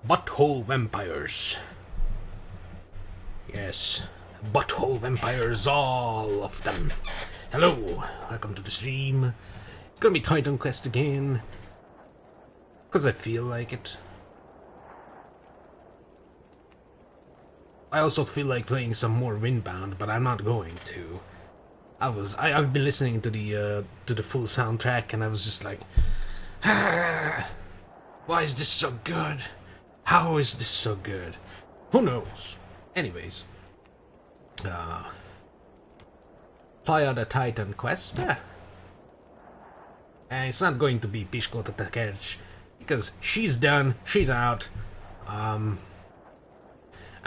Butthole vampires. Yes, butthole vampires, all of them. Hello, welcome to the stream. It's gonna be Titan Quest again, because I feel like it. I also feel like playing some more Windbound, but I'm not going to. I've been listening to the full soundtrack, and I was just like, ah, why is this so good? How is this so good? Who knows? Anyways, Playa the Titan Quest. And it's not going to be Pishkota Takerch, because she's done, she's out. I'm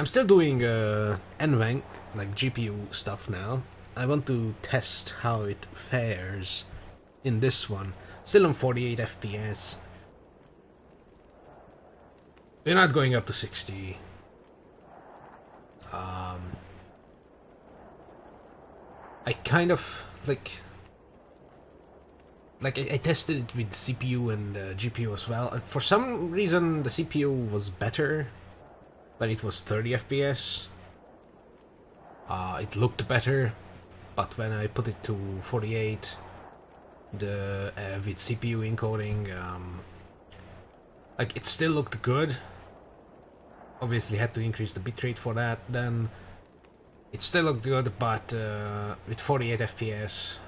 still doing NVENC, like GPU stuff now. I want to test how it fares in this one. Still on 48 FPS. We're not going up to 60. I kind of like I tested it with CPU and GPU as well. For some reason the CPU was better, but it was 30 FPS. It looked better, but when I put it to 48, with CPU encoding, like it still looked good. Obviously had to increase the bitrate for that. Then it still looked good, but with 48 FPS,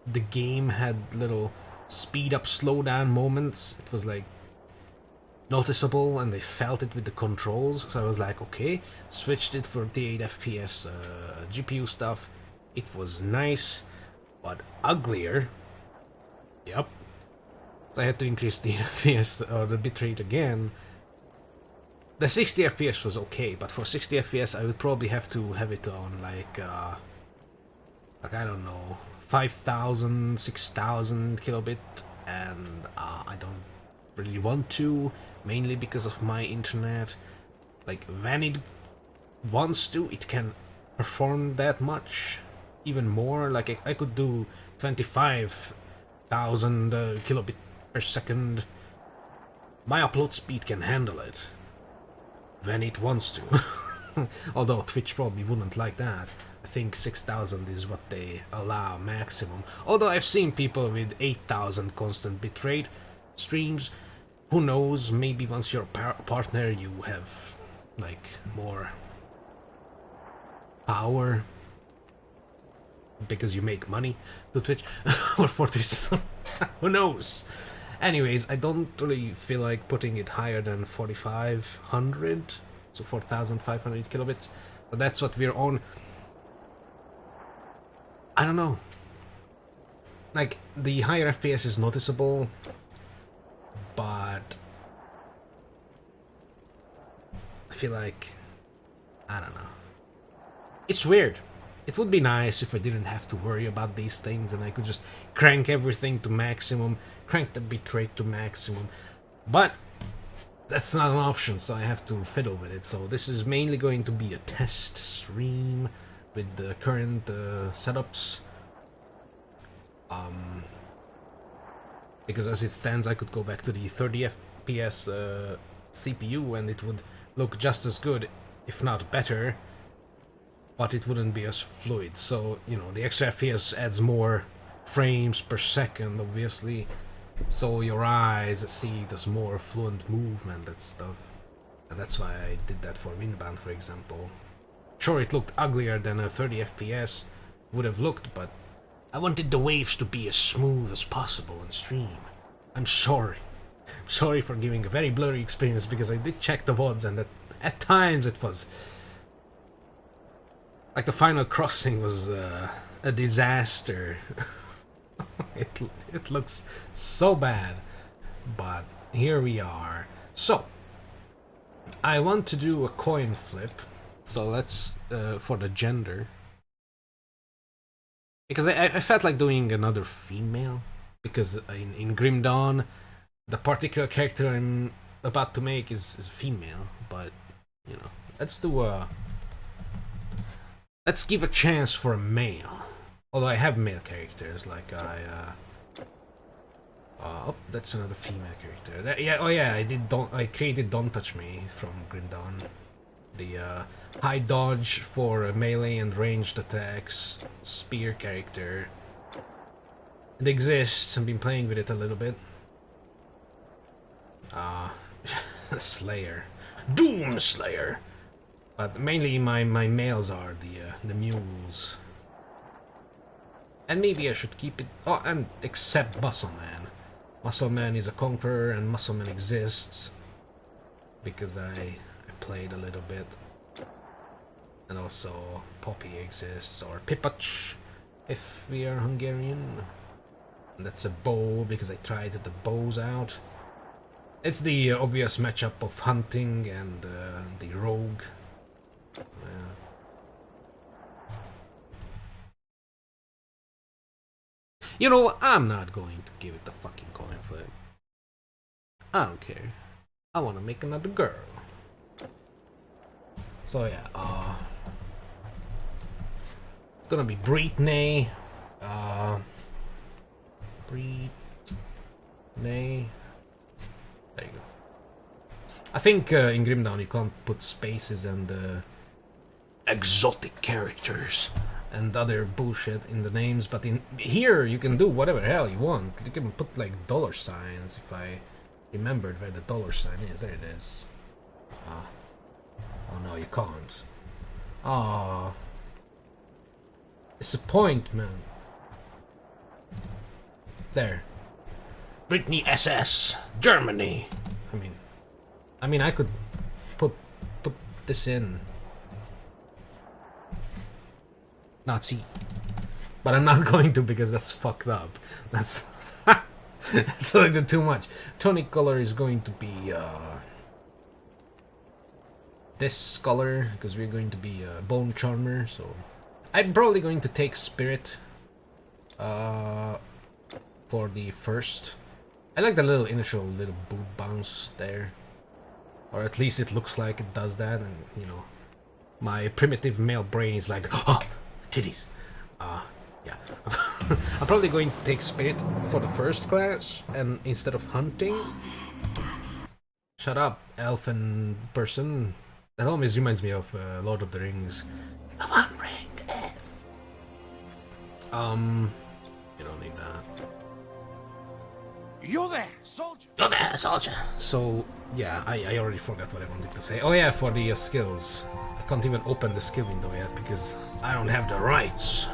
the game had little speed up, slow down moments. It was like noticeable, and I felt it with the controls. So I was like, okay, switched it for 48 FPS GPU stuff. It was nice, but uglier. Yep. So I had to increase the FPS or the bitrate again. The 60 FPS was okay, but for 60 FPS I would probably have to have it on like I don't know, 5,000, 6,000 kilobit, and I don't really want to, mainly because of my internet. Like when it wants to, it can perform that much, even more. Like I could do 25,000 kilobit per second. My upload speed can handle it when it wants to. Although Twitch probably wouldn't like that. I think 6,000 is what they allow maximum. Although I've seen people with 8,000 constant bitrate streams. Who knows, maybe once you're a partner you have like more power because you make money to Twitch or for Twitch. Who knows? Anyways, I don't really feel like putting it higher than 4,500, so 4,500 kilobits. But that's what we're on. I don't know. Like, the higher FPS is noticeable, but I feel like, I don't know. It's weird. It would be nice if I didn't have to worry about these things and I could just crank everything to maximum, crank the bitrate to maximum, but that's not an option, so I have to fiddle with it. So this is mainly going to be a test stream with the current setups, because as it stands I could go back to the 30 FPS CPU and it would look just as good, if not better, but it wouldn't be as fluid. So, you know, the extra FPS adds more frames per second, obviously, so your eyes see it as more fluent movement and stuff. And that's why I did that for Windbound, for example. Sure, it looked uglier than a 30 FPS would have looked, but I wanted the waves to be as smooth as possible on stream. I'm sorry. I'm sorry for giving a very blurry experience, because I did check the VODs and at times it was... like the final crossing was a disaster. It looks so bad, but here we are. So I want to do a coin flip. So let's for the gender, because I felt like doing another female, because in Grim Dawn the particular character I'm about to make is female, but you know, let's give a chance for a male. Although I have male characters, like Oh, that's another female character. Yeah, oh yeah, I created Don't Touch Me from Grim Dawn. The high dodge for melee and ranged attacks spear character. It exists. I've been playing with it a little bit. Slayer, Doom Slayer. But mainly my males are the mules. And maybe I should keep it. Oh, and except Muscle Man. Muscle Man is a conqueror, and Muscle Man exists because I played a little bit. And also Poppy exists, or Pipach, if we are Hungarian. And that's a bow because I tried the bows out. It's the obvious matchup of hunting and the rogue. You know what? I'm not going to give it the fucking coin flip. I don't care. I want to make another girl. So yeah, it's gonna be Brittany. Brittany. There you go. I think in Grim Dawn you can't put spaces and exotic characters and other bullshit in the names, but in here you can do whatever hell you want. You can put like dollar signs, if I remembered where the dollar sign is. There it is. Oh no, you can't. Ah, disappointment. There. Brittany SS, Germany. I mean, I could put this in Nazi, but I'm not going to because that's fucked up. That's that's a little too much. Tonic color is going to be this color because we're going to be Bone Charmer. So I'm probably going to take Spirit for the first. I like the little initial little boot bounce there. Or at least it looks like it does that, and you know, my primitive male brain is like, oh, titties. Yeah. I'm probably going to take Spirit for the first class, and instead of hunting. Shut up, elfin person. That always reminds me of Lord of the Rings. The One Ring. You don't need that. You're there, soldier! You're there, soldier! So, yeah, I already forgot what I wanted to say. Oh yeah, for the skills. I can't even open the skill window yet because I don't have the rights.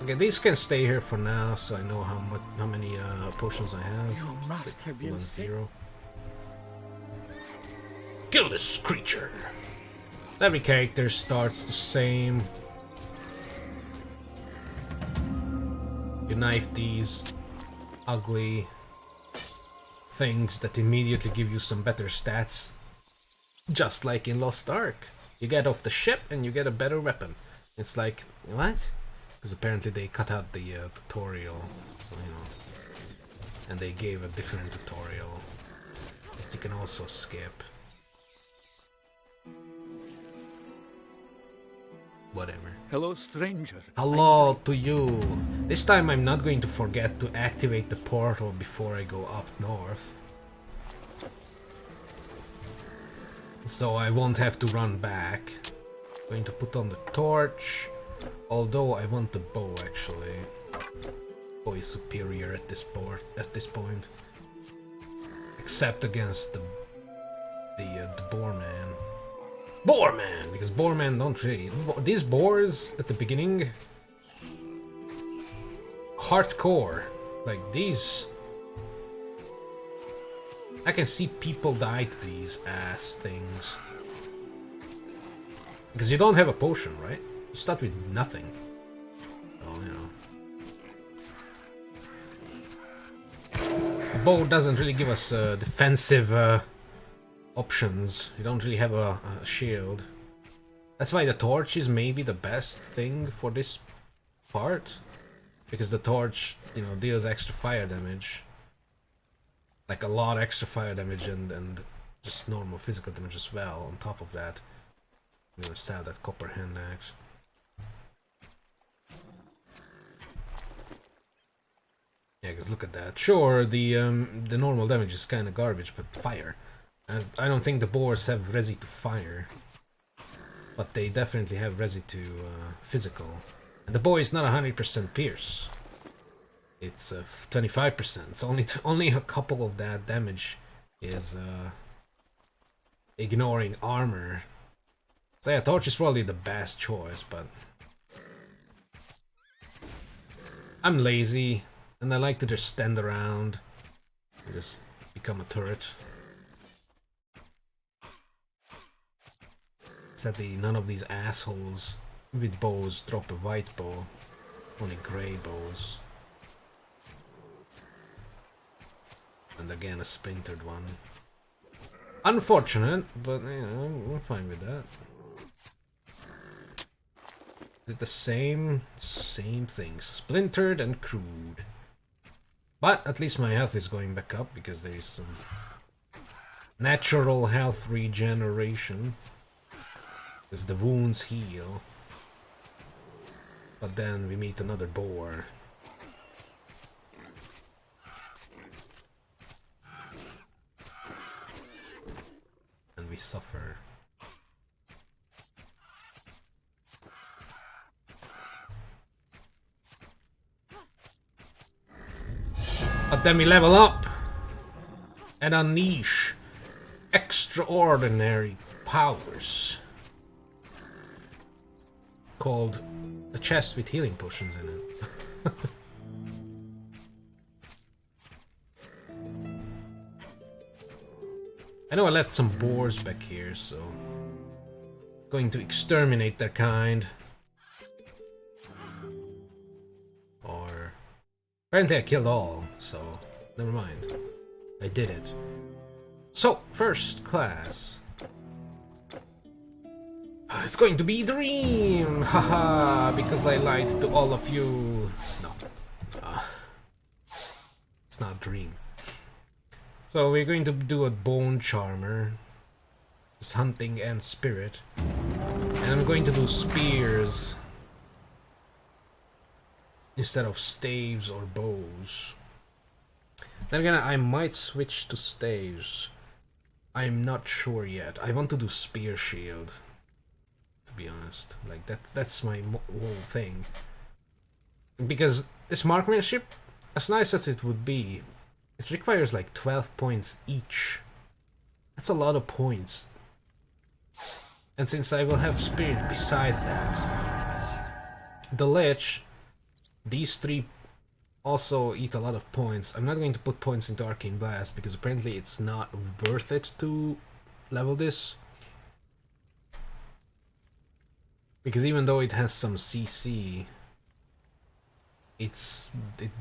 Okay, these can stay here for now, so I know how many potions I have. You must have been zero. Kill this creature! Every character starts the same. You knife these ugly things that immediately give you some better stats. Just like in Lost Ark. You get off the ship and you get a better weapon. It's like, what? Because apparently they cut out the tutorial, so, you know. And they gave a different tutorial that you can also skip. Whatever. Hello, stranger. Hello to you. This time I'm not going to forget to activate the portal before I go up north. So I won't have to run back. Going to put on the torch. Although I want the bow actually. Bow is superior at this point. Except against the Boarman. Boarman! Because Boarman don't really... These boars at the beginning... Hardcore. Like these... I can see people die to these ass things. Because you don't have a potion, right? You start with nothing. Oh, you know. The bow doesn't really give us defensive options. You don't really have a shield. That's why the torch is maybe the best thing for this part. Because the torch, you know, deals extra fire damage. Like a lot extra fire damage and just normal physical damage as well on top of that. I'm gonna sell that copper hand axe. Yeah, because look at that. Sure, the normal damage is kind of garbage, but fire. And I don't think the boars have resi to fire. But they definitely have resi to physical. And the bow is not 100% pierce. It's 25%. So only a couple of that damage is ignoring armor. So yeah, torch is probably the best choice, but I'm lazy and I like to just stand around and just become a turret. Sadly, none of these assholes with bows drop a white bow, only grey bows. And again a splintered one. Unfortunate, but you know, I'm fine with that. Is it the same thing, splintered and crude. But at least my health is going back up because there is some natural health regeneration. Because the wounds heal. But then we meet another boar. And we suffer. But then we level up and unleash extraordinary powers. Called a chest with healing potions in it. I know I left some boars back here, so going to exterminate their kind. Or apparently I killed all, so never mind. I did it. So, first class. It's going to be Dream! Haha, because I lied to all of you. No. It's not Dream. So we're going to do a Bone Charmer. It's Hunting and Spirit. And I'm going to do Spears instead of Staves or Bows. Then again, I might switch to Staves. I'm not sure yet. I want to do Spear Shield. Be honest, like that's my whole thing, because this marksmanship, as nice as it would be, it requires like 12 points each. That's a lot of points, and since I will have spirit besides that, the Lich, these three also eat a lot of points. I'm not going to put points into Arcane Blast because apparently it's not worth it to level this. Because even though it has some CC, it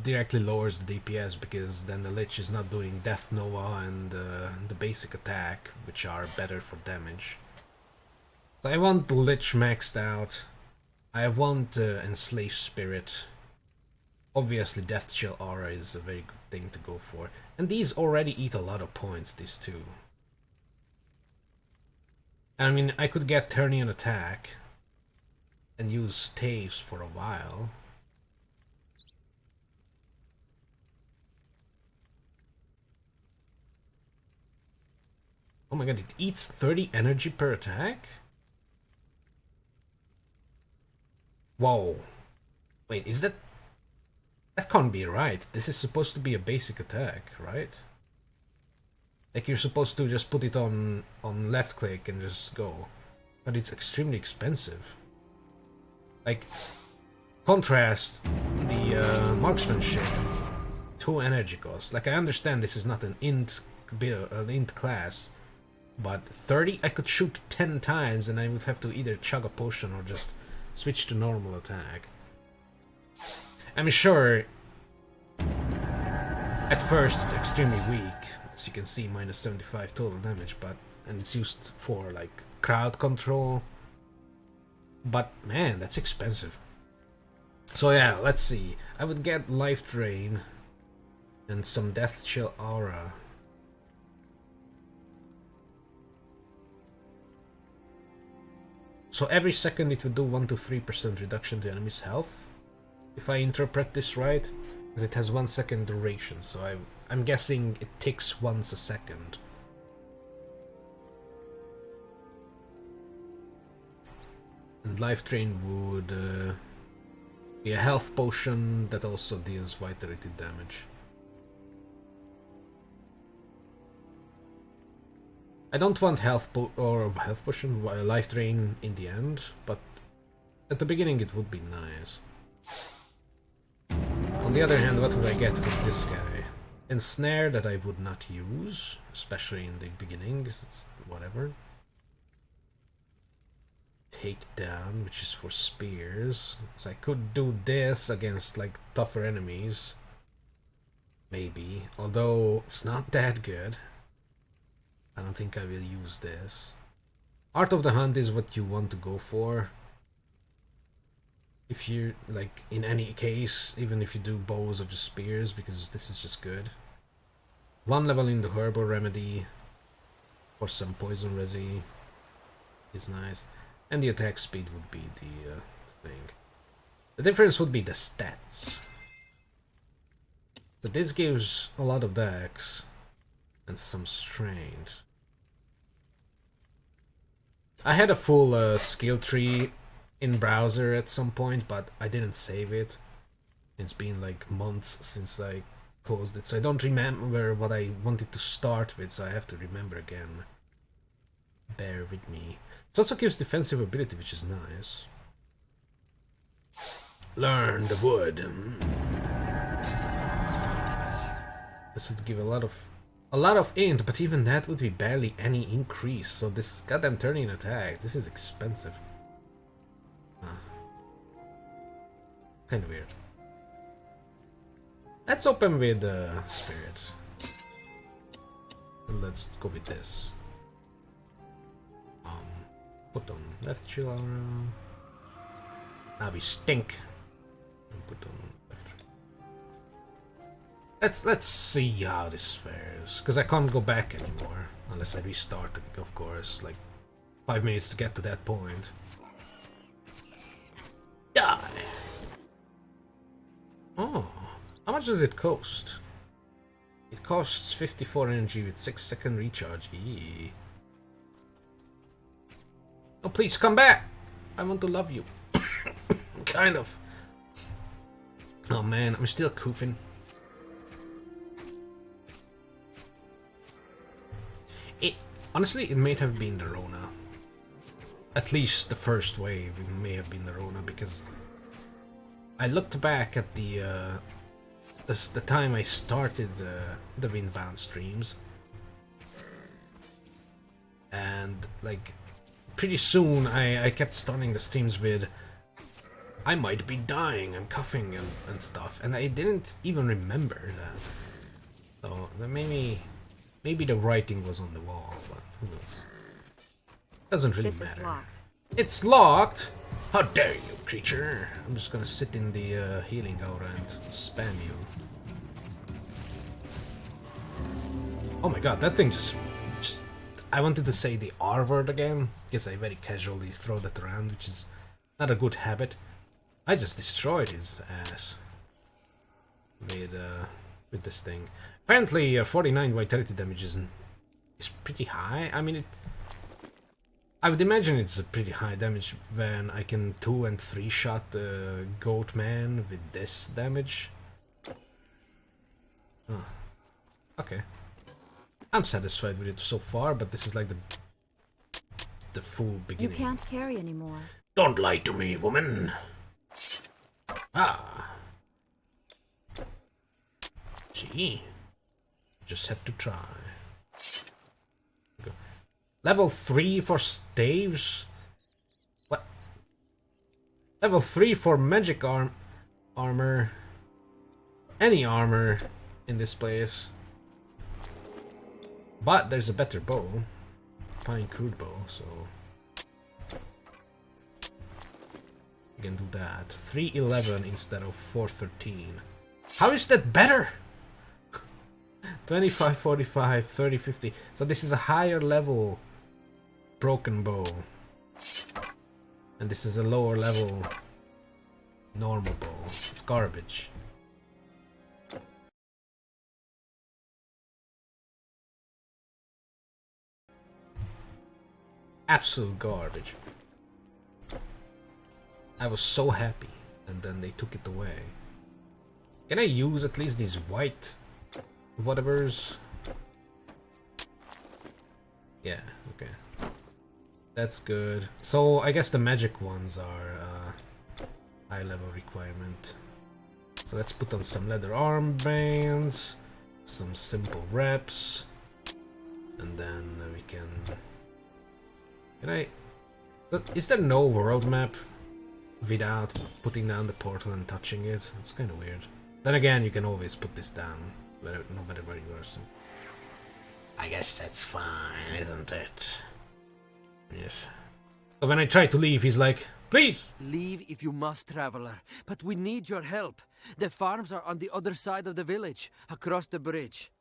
directly lowers the DPS, because then the Lich is not doing Death Nova and the basic attack, which are better for damage. So I want the Lich maxed out. I want Enslaved Spirit. Obviously Death Chill Aura is a very good thing to go for. And these already eat a lot of points, these two. I mean, I could get Turnian Attack and use Staves for a while. Oh my god, it eats 30 energy per attack? Whoa. Wait, is that... That can't be right. This is supposed to be a basic attack, right? Like you're supposed to just put it on left click and just go. But it's extremely expensive. Like, contrast the marksmanship, 2 energy costs. Like, I understand this is not an int class, but 30, I could shoot 10 times and I would have to either chug a potion or just switch to normal attack. I mean, sure, at first it's extremely weak, as you can see, minus 75 total damage, and it's used for, like, crowd control. But man, that's expensive. So yeah, let's see. I would get Life Drain and some Death Chill Aura. So every second it would do 1 to 3% reduction to enemy's health, if I interpret this right. Because it has 1 second duration, so I'm guessing it ticks once a second. And Life Drain would be a health potion that also deals vitality damage. I don't want health potion, Life Drain in the end, but at the beginning it would be nice. On the other hand, what would I get with this guy? Ensnare that I would not use, especially in the beginning, it's whatever. Takedown, which is for spears. So I could do this against like tougher enemies. Maybe, although it's not that good. I don't think I will use this. Art of the Hunt is what you want to go for. If you, like, in any case, even if you do bows or just spears, because this is just good. 1 level in the Herbal Remedy for some poison resi is nice. And the attack speed would be the thing. The difference would be the stats. So this gives a lot of dex and some strength. I had a full skill tree in browser at some point, but I didn't save it. It's been like months since I closed it, so I don't remember what I wanted to start with, so I have to remember again. Bear with me. It also gives defensive ability, which is nice. Learn the wood. This would give a lot of int, but even that would be barely any increase. So this goddamn turning attack, this is expensive. Kind of weird. Let's open with Spirit. Let's go with this. Put on left chill arrow. Now we stink. And put on left. Let's see how this fares, because I can't go back anymore unless I restart, of course. Like 5 minutes to get to that point. Die. Oh, how much does it cost? It costs 54 energy with 6-second recharge. Eee. Oh, please come back! I want to love you. Kind of. Oh man, I'm still coughing. Honestly, it may have been the Rona. At least the first wave, it may have been the Rona, because I looked back at the time I started the Windbound streams, and like pretty soon I kept starting the streams with I might be dying and coughing and stuff, and I didn't even remember that. So maybe the writing was on the wall, but who knows? Doesn't really matter. Is locked. It's locked. How dare you, creature! I'm just gonna sit in the healing aura and spam you. Oh my god, that thing just... I wanted to say the R word again, because I very casually throw that around, which is not a good habit. I just destroyed his ass with this thing. Apparently 49 vitality damage is pretty high. I mean, I would imagine it's a pretty high damage when I can 2 and 3 shot Goat Man with this damage. Oh. Okay. I'm satisfied with it so far, but this is like the full beginning. You can't carry anymore. Don't lie to me, woman. Ah. See? Just had to try. Go. Level 3 for staves? What? Level 3 for magic armor. Any armor in this place. But there's a better bow. Pine crude bow, so you can do that. 311 instead of 413. How is that better? 25, 45, 30, 50. So this is a higher level broken bow. And this is a lower level normal bow. It's garbage. Absolute garbage. I was so happy, and then they took it away. Can I use at least these white whatevers? Yeah, okay. That's good. So I guess the magic ones are high level requirement. So let's put on some leather armbands, some simple wraps, and then we can... Can I... Is there no world map without putting down the portal and touching it? It's kind of weird. Then again, you can always put this down, no matter where you are. So. I guess that's fine, isn't it? Yes. So when I try to leave, he's like, please! Leave if you must, traveler, but we need your help. The farms are on the other side of the village, across the bridge.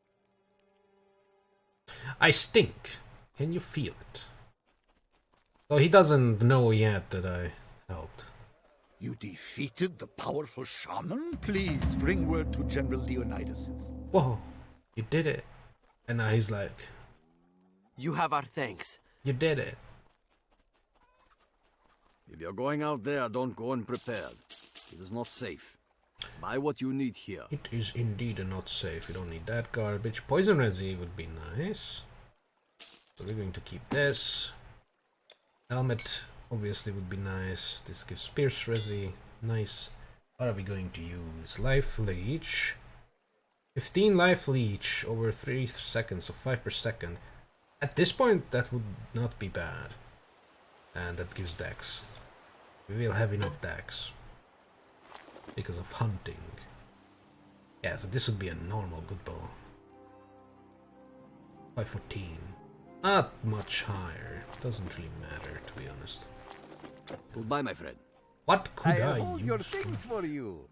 I stink. Can you feel it? So he doesn't know yet that I helped. You defeated the powerful shaman? Please bring word to General Leonidas. Whoa, you did it. And now he's like, You have our thanks. you did it. If you're going out there, don't go unprepared. It is not safe. Buy what you need here. It is indeed not safe. You don't need that garbage. Poison resi would be nice. So we're going to keep this. Helmet obviously would be nice. This gives pierce resi. Nice. What are we going to use? Life leech. 15 life leech over 3 seconds, so 5 per second. At this point, that would not be bad. And that gives dex. We will have enough dex. Because of hunting. Yeah, so this would be a normal good bow. 514. Not much higher. Doesn't really matter, to be honest. Goodbye, my friend. What could I hold use? your things for you.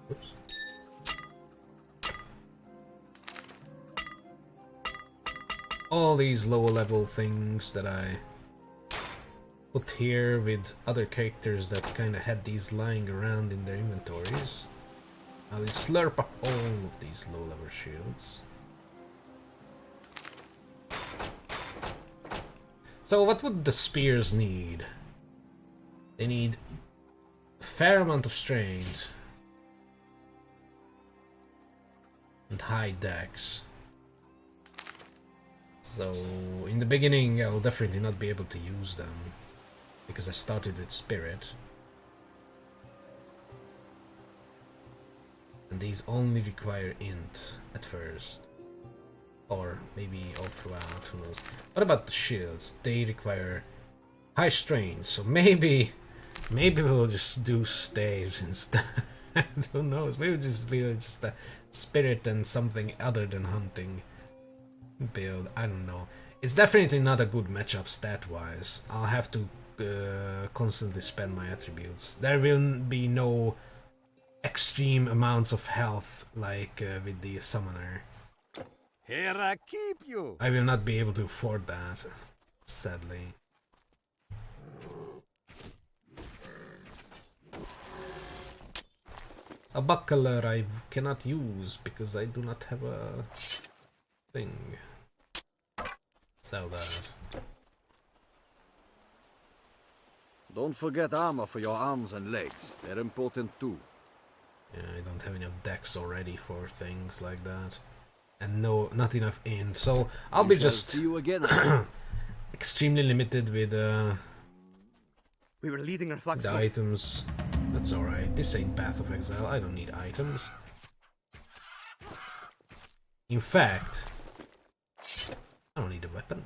Oops. All these low level things that I put here with other characters that kind of had these lying around in their inventories. I'll slurp up all of these low level shields. So what would the spears need? They need a fair amount of strength and high dex. So in the beginning I'll definitely not be able to use them because I started with spirit. And these only require int at first. Or maybe all throughout, who knows. What about the shields? They require high strength, so maybe we'll just do staves instead. Who knows? Maybe we'll just a spirit and something other than hunting build. I don't know. It's definitely not a good matchup stat-wise. I'll have to constantly spend my attributes. There will be no extreme amounts of health like with the summoner. Here I keep you. I will not be able to afford that, sadly. A buckler I cannot use because I do not have a thing. Sell that. Don't forget armor for your arms and legs. They're important too. Yeah, I don't have enough dex already for things like that. And no, not enough int, so I'll be just See you again. extremely limited with We were leading our flux. the items. That's alright, this ain't Path of Exile, I don't need items. In fact, I don't need a weapon.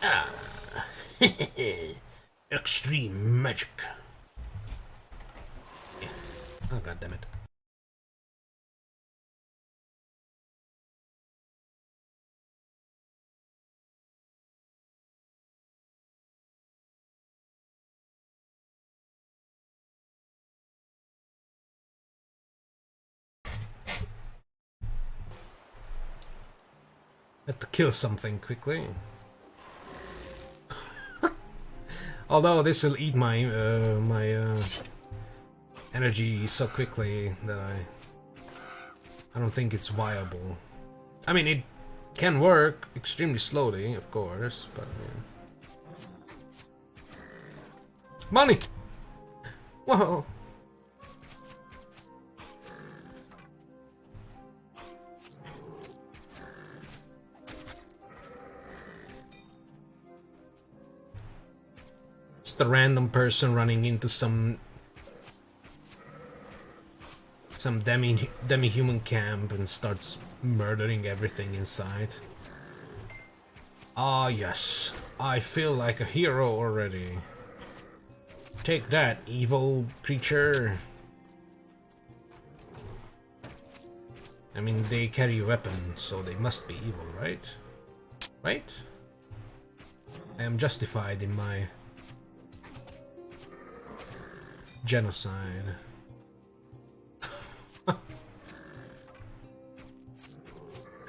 Ah. Extreme magic. Oh, god damn it. Have to kill something quickly. Although this will eat my energy so quickly that I I don't think it's viable. I mean, it can work extremely slowly, of course, but yeah. Money! Whoa! Just a random person running into some demi-human camp and starts murdering everything inside. Ah yes, I feel like a hero already. Take that, evil creature. I mean, they carry weapons, so they must be evil, right? Right? I am justified in my genocide.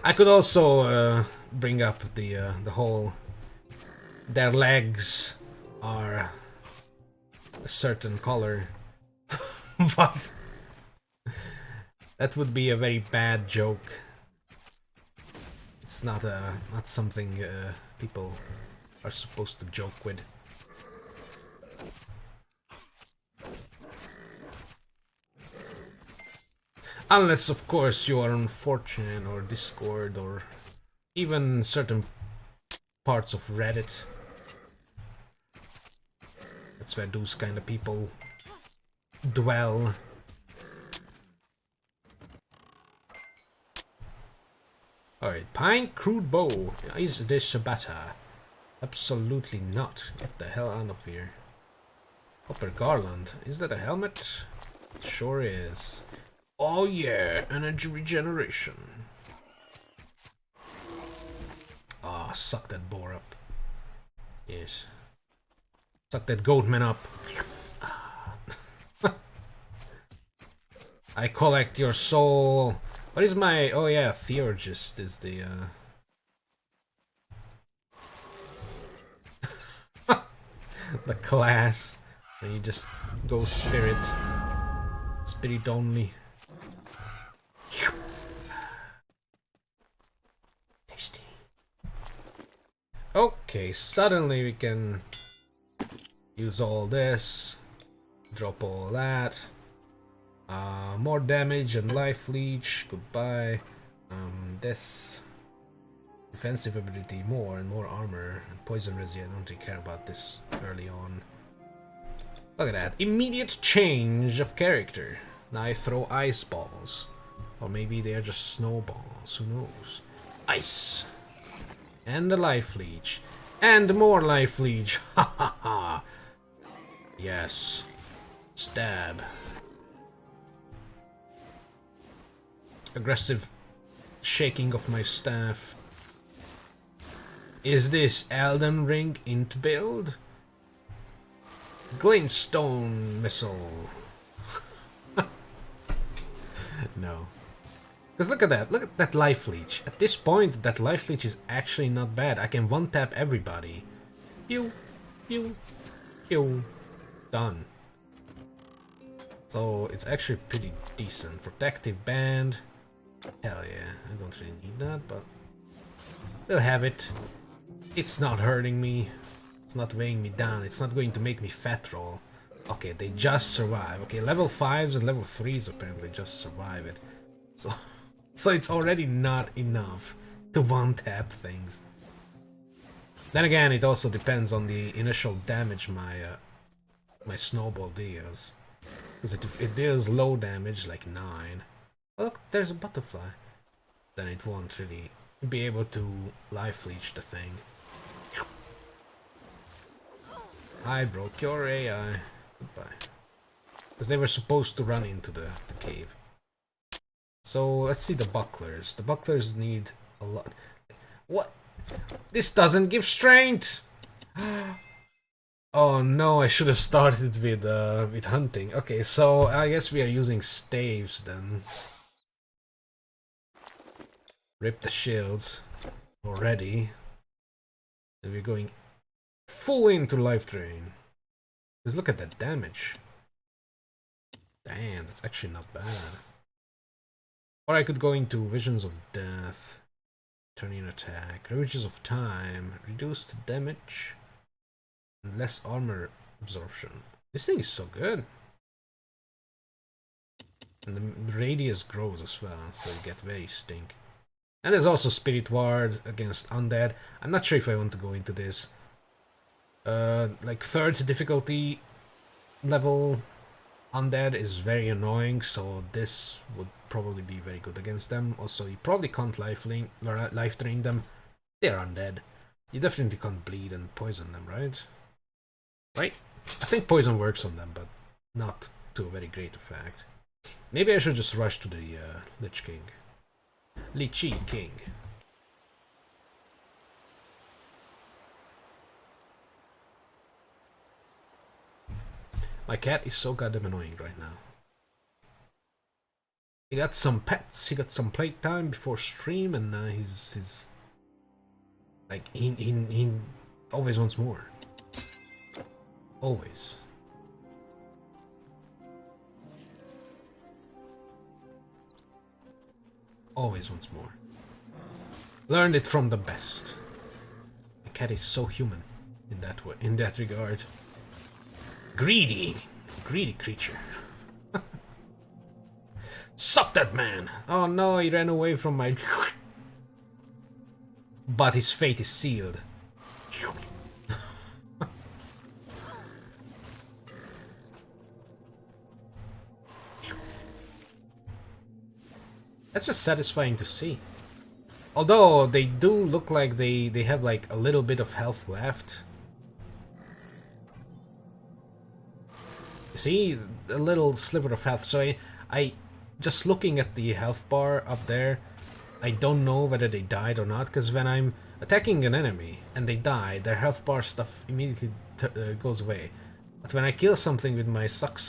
I could also bring up the whole their legs are a certain color, but that would be a very bad joke. It's not something people are supposed to joke with. Unless, of course, you are on 4chan or Discord or even certain parts of Reddit. That's where those kind of people dwell. Alright, pine crude bow. Is this a better? Absolutely not. Get the hell out of here. Copper garland. Is that a helmet? It sure is. Oh yeah, energy regeneration. Ah, suck that boar up. Yes. Suck that goatman up. I collect your soul. What is my... Oh yeah, Theurgist is the... the class. And you just go spirit. Spirit only. Tasty. Okay, suddenly we can use all this. Drop all that. More damage and life leech. Goodbye. This defensive ability more and more armor and poison resist. I don't really care about this early on. Look at that. Immediate change of character. Now I throw ice balls. Or maybe they are just snowballs. Who knows? Ice. And a life leech. And more life leech. Ha ha ha. Yes. Stab. Aggressive shaking of my staff. Is this Elden Ring int build? Glintstone missile. No. Because look at that. Look at that life leech. At this point, that life leech is actually not bad. I can one-tap everybody. You. Done. So it's actually pretty decent. Protective band. Hell yeah. I don't really need that, but we'll have it. It's not hurting me. It's not weighing me down. It's not going to make me fat roll. Okay, they just survive. Okay, level 5s and level 3s apparently just survive it. So it's already not enough to one-tap things. Then again, it also depends on the initial damage my snowball deals. Because it deals low damage, like 9. Oh, look, there's a butterfly. Then it won't really be able to life leech the thing. I broke your AI. Goodbye. Because they were supposed to run into the cave. So let's see the bucklers. The bucklers need a lot. What? This doesn't give strength! Oh no, I should have started with hunting. Okay, so I guess we are using staves then. Rip the shields already. And we're going full into life drain. Just look at that damage. Damn, that's actually not bad. Or I could go into Visions of Death. Turn in attack. Riches of Time. Reduced damage. And less armor absorption. This thing is so good. And the radius grows as well, so you get very stink. And there's also Spirit Ward against Undead. I'm not sure if I want to go into this. Like 3rd difficulty level Undead is very annoying, so this would probably be very good against them. Also, you probably can't life drain them. They're undead. You definitely can't bleed and poison them, right? Right? I think poison works on them, but not to a very great effect. Maybe I should just rush to the Lich King. Lichy King. My cat is so goddamn annoying right now. He got some pets, he got some playtime before stream, and he's like he always wants more. Always. Always wants more. Learned it from the best. My cat is so human in that way, in that regard. Greedy creature. Suck that man! Oh no, he ran away from my... But his fate is sealed. That's just satisfying to see. Although they do look like they have like a little bit of health left. See, a little sliver of health. So I just looking at the health bar up there, I don't know whether they died or not, because when I'm attacking an enemy and they die, their health bar stuff immediately goes away. But when I kill something with my suck,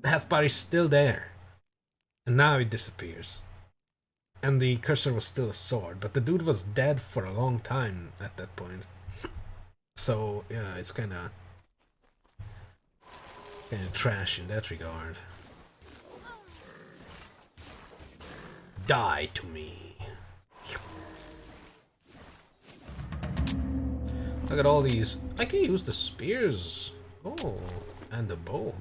the health bar is still there. And now it disappears. And the cursor was still a sword, but the dude was dead for a long time at that point. So, yeah, it's kinda trash in that regard. Die to me. Look at all these. I can use the spears. Oh, and the bow.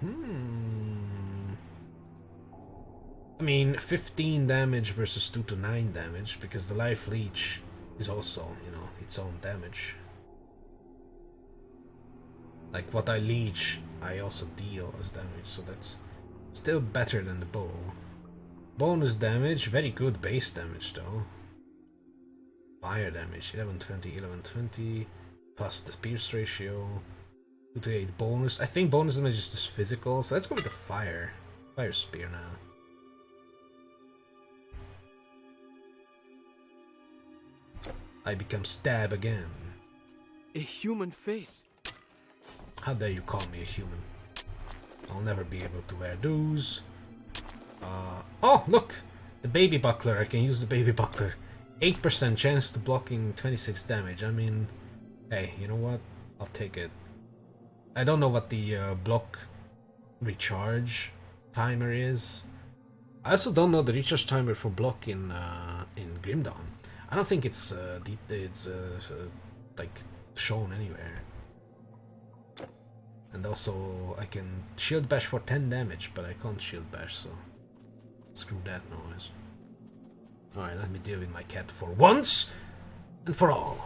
I mean, 15 damage versus 2 to 9 damage, because the life leech is also, you know, its own damage. Like what I leech, I also deal as damage, so that's still better than the bow. Bonus damage, very good base damage though. Fire damage, 1120, 1120, plus the pierce ratio, 2 to 8 bonus. I think bonus damage is just physical, so let's go with the fire spear now. I become Stab again. A human face. How dare you call me a human? I'll never be able to wear those. Oh, look! The baby buckler. I can use the baby buckler. 8% chance to blocking 26 damage. I mean, hey, you know what? I'll take it. I don't know what the block recharge timer is. I also don't know the recharge timer for block in Grim Dawn. I don't think it's like shown anywhere. And also I can shield bash for 10 damage, but I can't shield bash, so screw that noise. Alright, let me deal with my cat for once and for all.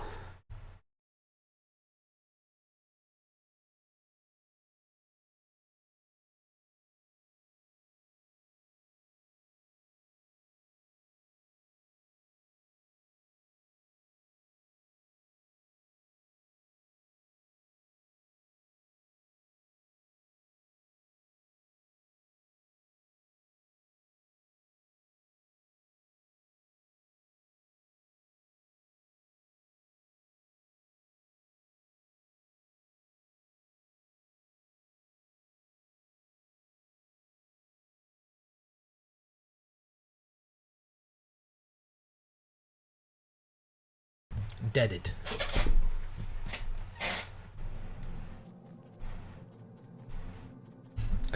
Deaded.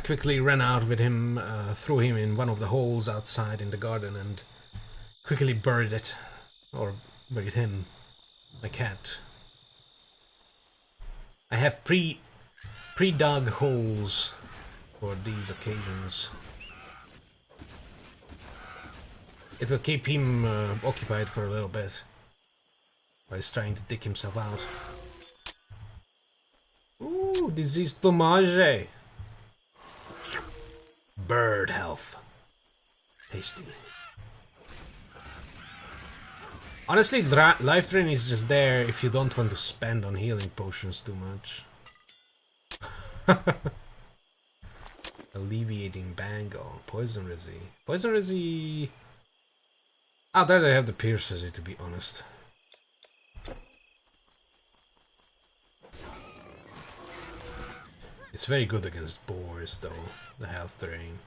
quickly ran out with him, threw him in one of the holes outside in the garden and quickly buried it. Or buried him. My cat. I have pre-dug holes for these occasions. It will keep him occupied for a little bit while he's trying to dig himself out. Ooh, diseased plumage! Bird health. Tasty. Honestly, Life Drain is just there if you don't want to spend on healing potions too much. Alleviating Bangle. Poison Resi. Poison Resi... Ah, there they have the Pierce Resi, to be honest. It's very good against boars, though, the health drain.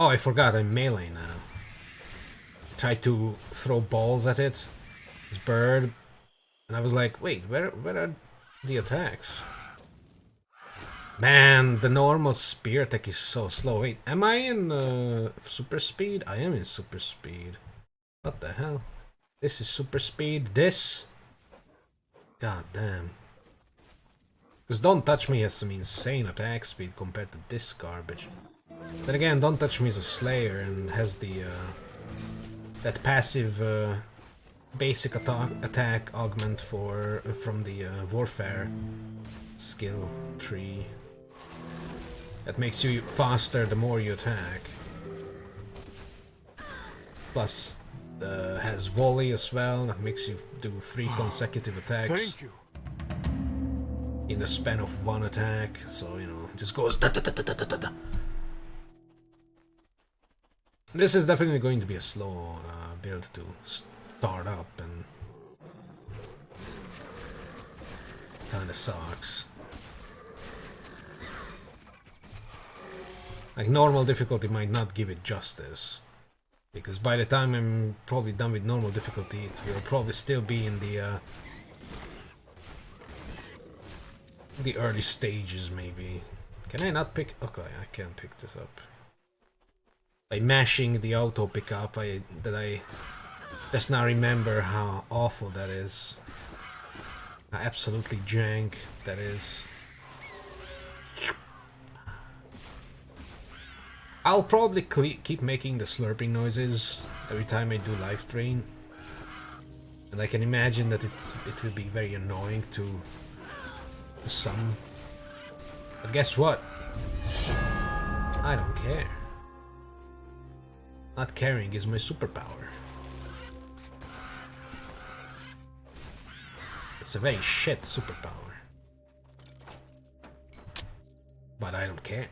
Oh, I forgot, I'm melee now. Tried to throw balls at it, this bird, and I was like, wait, where are the attacks? Man, the normal spear attack is so slow. Wait, am I in super speed? I am in super speed. What the hell? This is super speed. This? God damn. Because Don't Touch Me has some insane attack speed compared to this garbage. Then again, Don't Touch Me is a Slayer and has the that passive basic attack augment from the Warfare skill tree. That makes you faster the more you attack. Plus, has volley as well. That makes you do 3 consecutive attacks. Thank you. In the span of 1 attack, so you know, it just goes da da da da da da da. This is definitely going to be a slow build to start up, and kinda sucks. Like, normal difficulty might not give it justice, because by the time I'm probably done with normal difficulty, it will probably still be in the early stages, maybe. Can I not pick? Okay, I can pick this up. By mashing the auto pickup, I just now remember how awful that is. How absolutely jank that is. I'll probably keep making the slurping noises every time I do Life Drain. And I can imagine that it will be very annoying to some. But guess what? I don't care. Not caring is my superpower. It's a very shit superpower. But I don't care.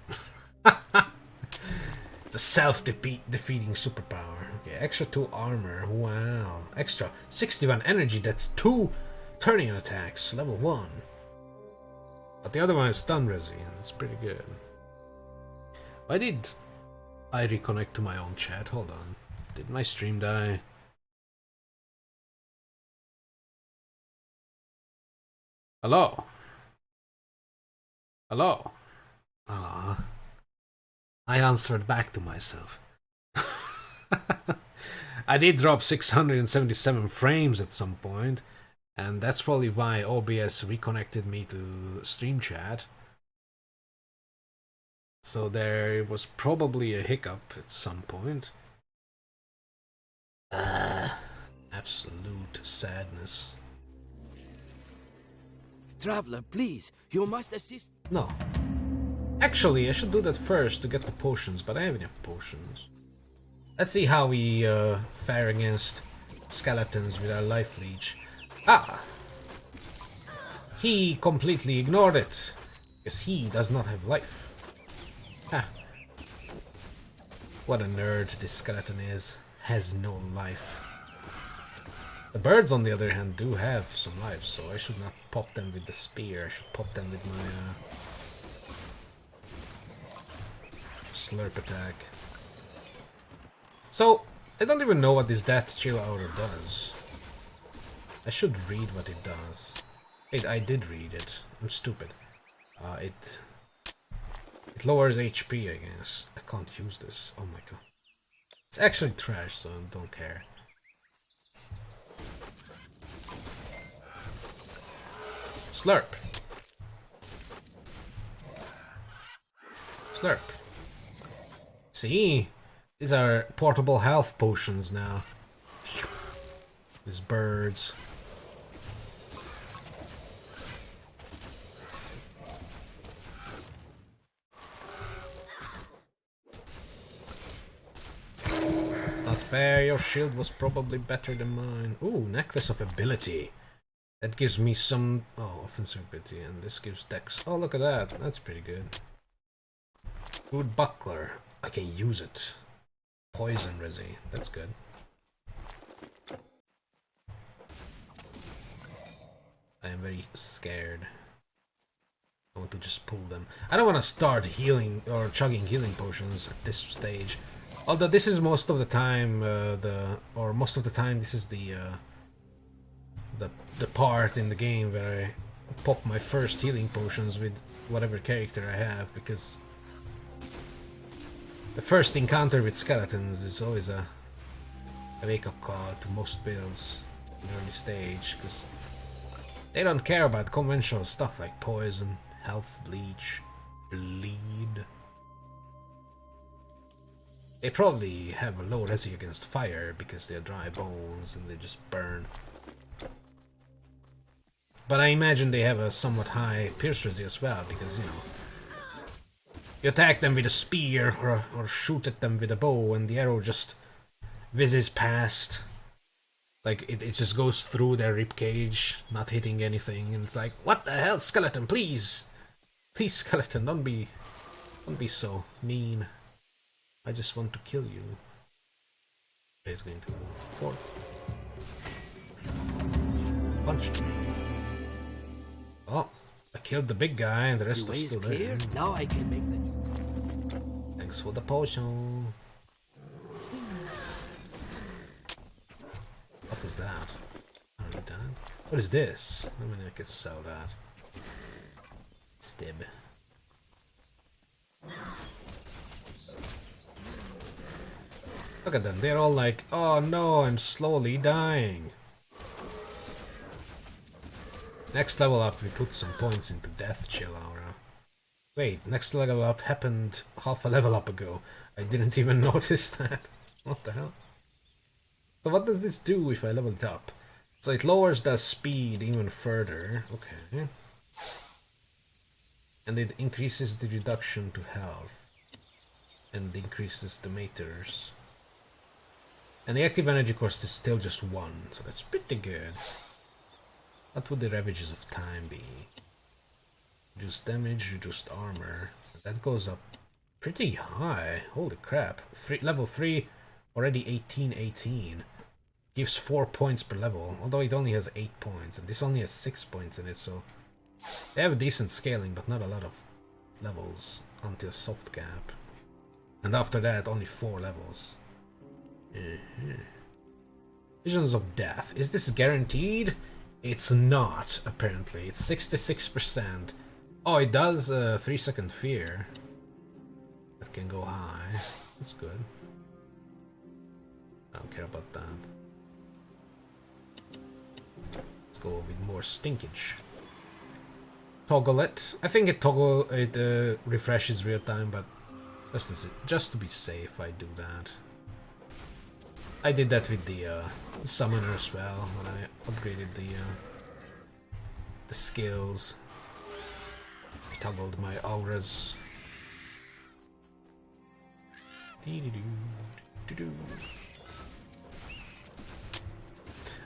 It's a self-defeating superpower. Okay, extra 2 armor. Wow. Extra 61 energy. That's 2 turning attacks. Level 1. But the other one is stun resi, and it's pretty good. Why did I reconnect to my own chat? Hold on. Did my stream die? Hello? Hello? Ah. I answered back to myself. I did drop 677 frames at some point, and that's probably why OBS reconnected me to stream chat. So there was probably a hiccup at some point. Absolute sadness. Traveler, please, you must assist. No. Actually, I should do that first to get the potions, but I have enough potions. Let's see how we fare against skeletons with our life leech. Ah! He completely ignored it, because he does not have life. Ah. What a nerd this skeleton is. Has no life. The birds, on the other hand, do have some life, so I should not pop them with the spear. I should pop them with my slurp attack. So, I don't even know what this Death Chill Aura does. I should read what it does. Wait, I did read it. I'm stupid. It It lowers HP, I guess. I can't use this. Oh my god. It's actually trash, so I don't care. Slurp. Slurp. See? These are portable health potions now. These birds. It's not fair, your shield was probably better than mine. Ooh, Necklace of Ability. That gives me some... oh, offensive ability, and this gives dex. Oh, look at that. That's pretty good. Good Buckler. I can use it. Poison Resi. That's good. I am very scared. I want to just pull them. I don't want to start healing or chugging healing potions at this stage. Although this is most of the time most of the time this is the part in the game where I pop my first healing potions with whatever character I have, because the first encounter with skeletons is always a wake-up call to most builds in the early stage, because they don't care about conventional stuff like poison, health, bleach, bleed. They probably have a low resi against fire because they're dry bones and they just burn. But I imagine they have a somewhat high pierce resi as well, because, you know, you attack them with a spear or shoot at them with a bow and the arrow just whizzes past. Like, it just goes through their ribcage, not hitting anything, and it's like, what the hell, skeleton, please! Please, skeleton, don't be so mean. I just want to kill you. He's going to fourth. Punched me. Oh, I killed the big guy and the rest are still there. Now I can make the... Thanks for the potion. What is that? I don't need that. What is this? I mean, I could sell that. Stib. Look at them, they're all like, oh no, I'm slowly dying. Next level up, we put some points into Death Chill Aura. Wait, next level up happened half a level up ago. I didn't even notice that. What the hell? So what does this do if I level it up? So it lowers the speed even further. Okay. And it increases the reduction to health. And increases the meters. And the active energy cost is still just 1, so that's pretty good. What would the Ravages of Time be? Reduced damage, reduced armor. That goes up pretty high. Holy crap. Level 3, already 18. Gives 4 points per level, although it only has 8 points, and this only has 6 points in it, so... They have a decent scaling, but not a lot of levels until Soft Gap. And after that, only 4 levels. Visions of Death. Is this guaranteed? It's not, apparently. It's 66%. Oh, it does 3-second fear. That can go high. That's good. I don't care about that. Let's go with more stinkage. Toggle it. I think it refreshes real time, but just to be safe, I do that. I did that with the summoner as well when I upgraded the skills. I toggled my auras.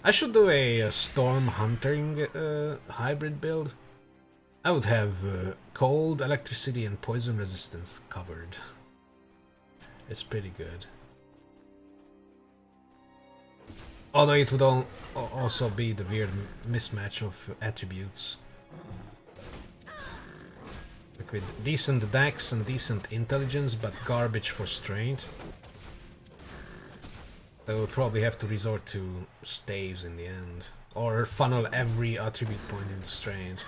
I should do a storm hunting hybrid build. I would have cold, electricity, and poison resistance covered. It's pretty good. Although it would also be the weird mismatch of attributes. Like with decent dex and decent intelligence, but garbage for strength. They would probably have to resort to staves in the end. Or funnel every attribute point into strength.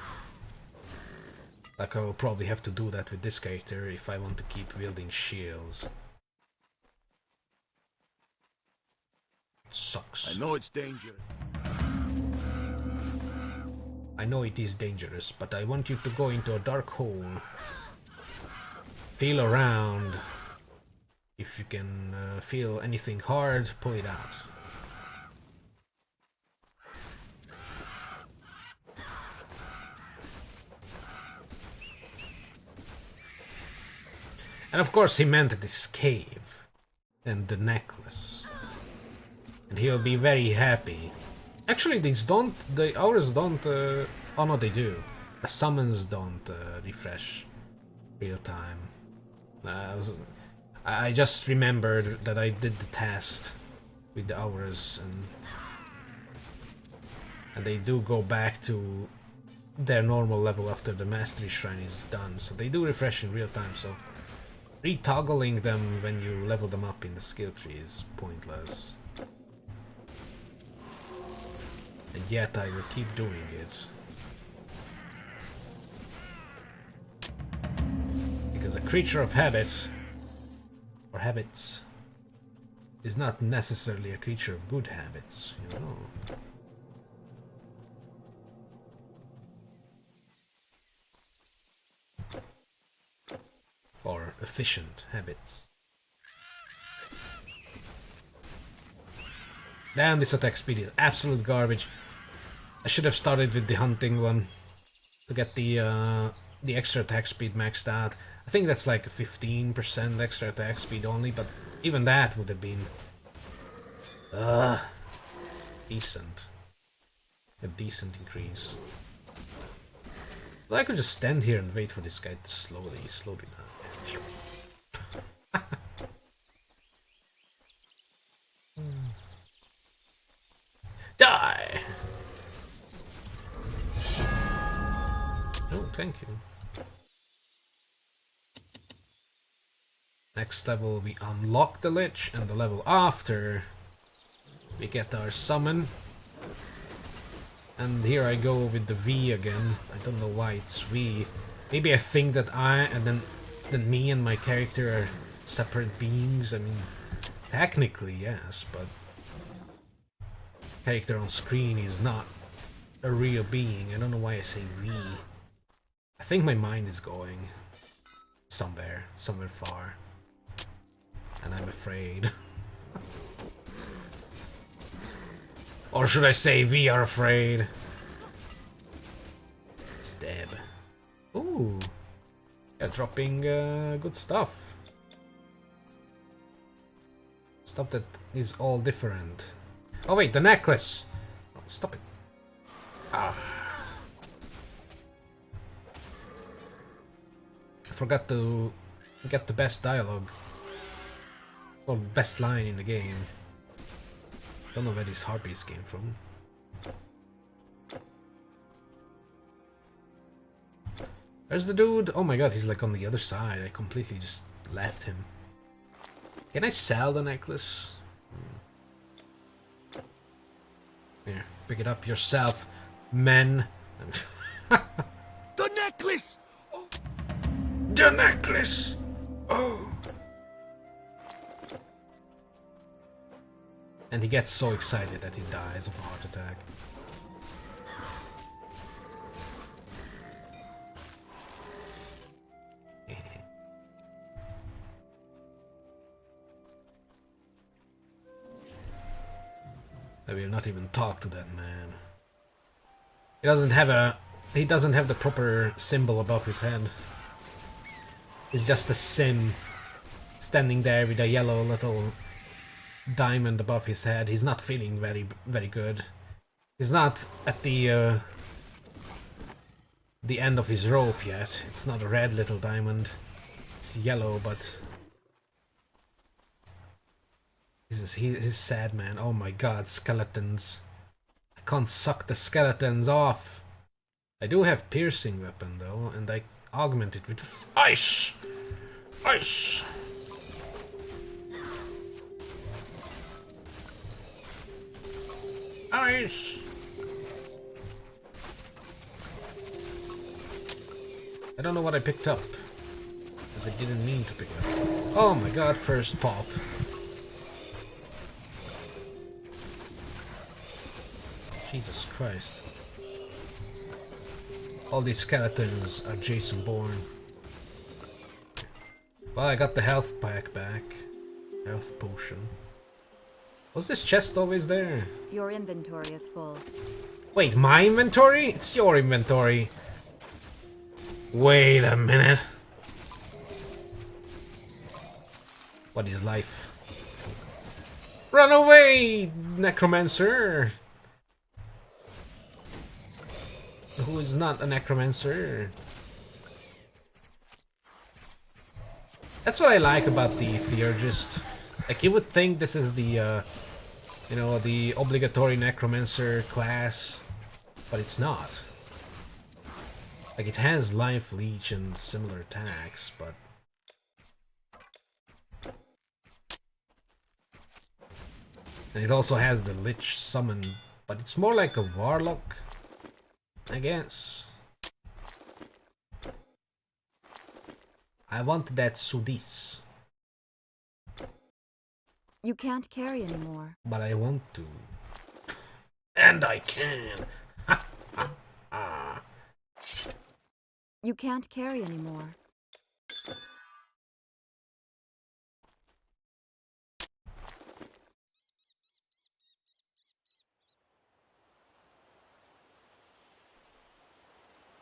Like, I will probably have to do that with this character if I want to keep wielding shields. Sucks. I know it's dangerous. I know it is dangerous, but I want you to go into a dark hole. Feel around. If you can feel anything hard, pull it out. And of course he meant this cave and the necklace. And he'll be very happy. Actually, these don't, the hours don't, oh no they do. The summons don't refresh real time. I just remembered that I did the test with the hours, and they do go back to their normal level after the mastery shrine is done, so they do refresh in real time, so retoggling them when you level them up in the skill tree is pointless. And yet I will keep doing it. Because a creature of habit, or habits, is not necessarily a creature of good habits, you know. Or efficient habits. Damn, this attack speed is absolute garbage. I should have started with the hunting one to get the extra attack speed maxed out. I think that's like 15% extra attack speed only, but even that would have been decent. A decent increase. Well, I could just stand here and wait for this guy to slowly down. Die! Oh, thank you. Next level we unlock the Lich, and the level after we get our summon. And here I go with the V again. I don't know why it's V. Maybe I think that then me and my character are separate beings. I mean, technically yes, but character on screen is not a real being. I don't know why I say we. I think my mind is going somewhere far. And I'm afraid. Or should I say we are afraid? Stab. Ooh. Yeah, dropping good stuff. Stuff that is all different. Oh wait, the necklace! Oh, stop it. Ah. I forgot to get the best dialogue. Or best line in the game. Don't know where these harpies came from. There's the dude! Oh my god, he's like on the other side. I completely just left him. Can I sell the necklace? Here, pick it up yourself, men. The necklace! Oh. The necklace! Oh! And he gets so excited that he dies of a heart attack. I will not even talk to that man. He doesn't have the proper symbol above his head. It's just a sim standing there with a yellow little diamond above his head. He's not feeling very good. He's not at the end of his rope yet. It's not a red little diamond. It's yellow, but he's sad, man. Oh my god, skeletons. I can't suck the skeletons off. I do have piercing weapon though, and I augment it with ice. Ice. Ice! I don't know what I picked up. Because I didn't mean to pick it up. Oh my god, first pop. Jesus Christ. All these skeletons are Jason Bourne. Well, I got the health pack back. Health potion. Was this chest always there? Your inventory is full. Wait, my inventory? It's your inventory. Wait a minute. What is life? Run away, necromancer! Who is not a necromancer? That's what I like about the Theurgist. Like, you would think this is the, you know, the obligatory necromancer class, but it's not. Like, it has life leech and similar attacks, but and it also has the lich summon, but it's more like a warlock, I guess. I want that Sudis. You can't carry anymore. But I want to. And I can! You can't carry anymore.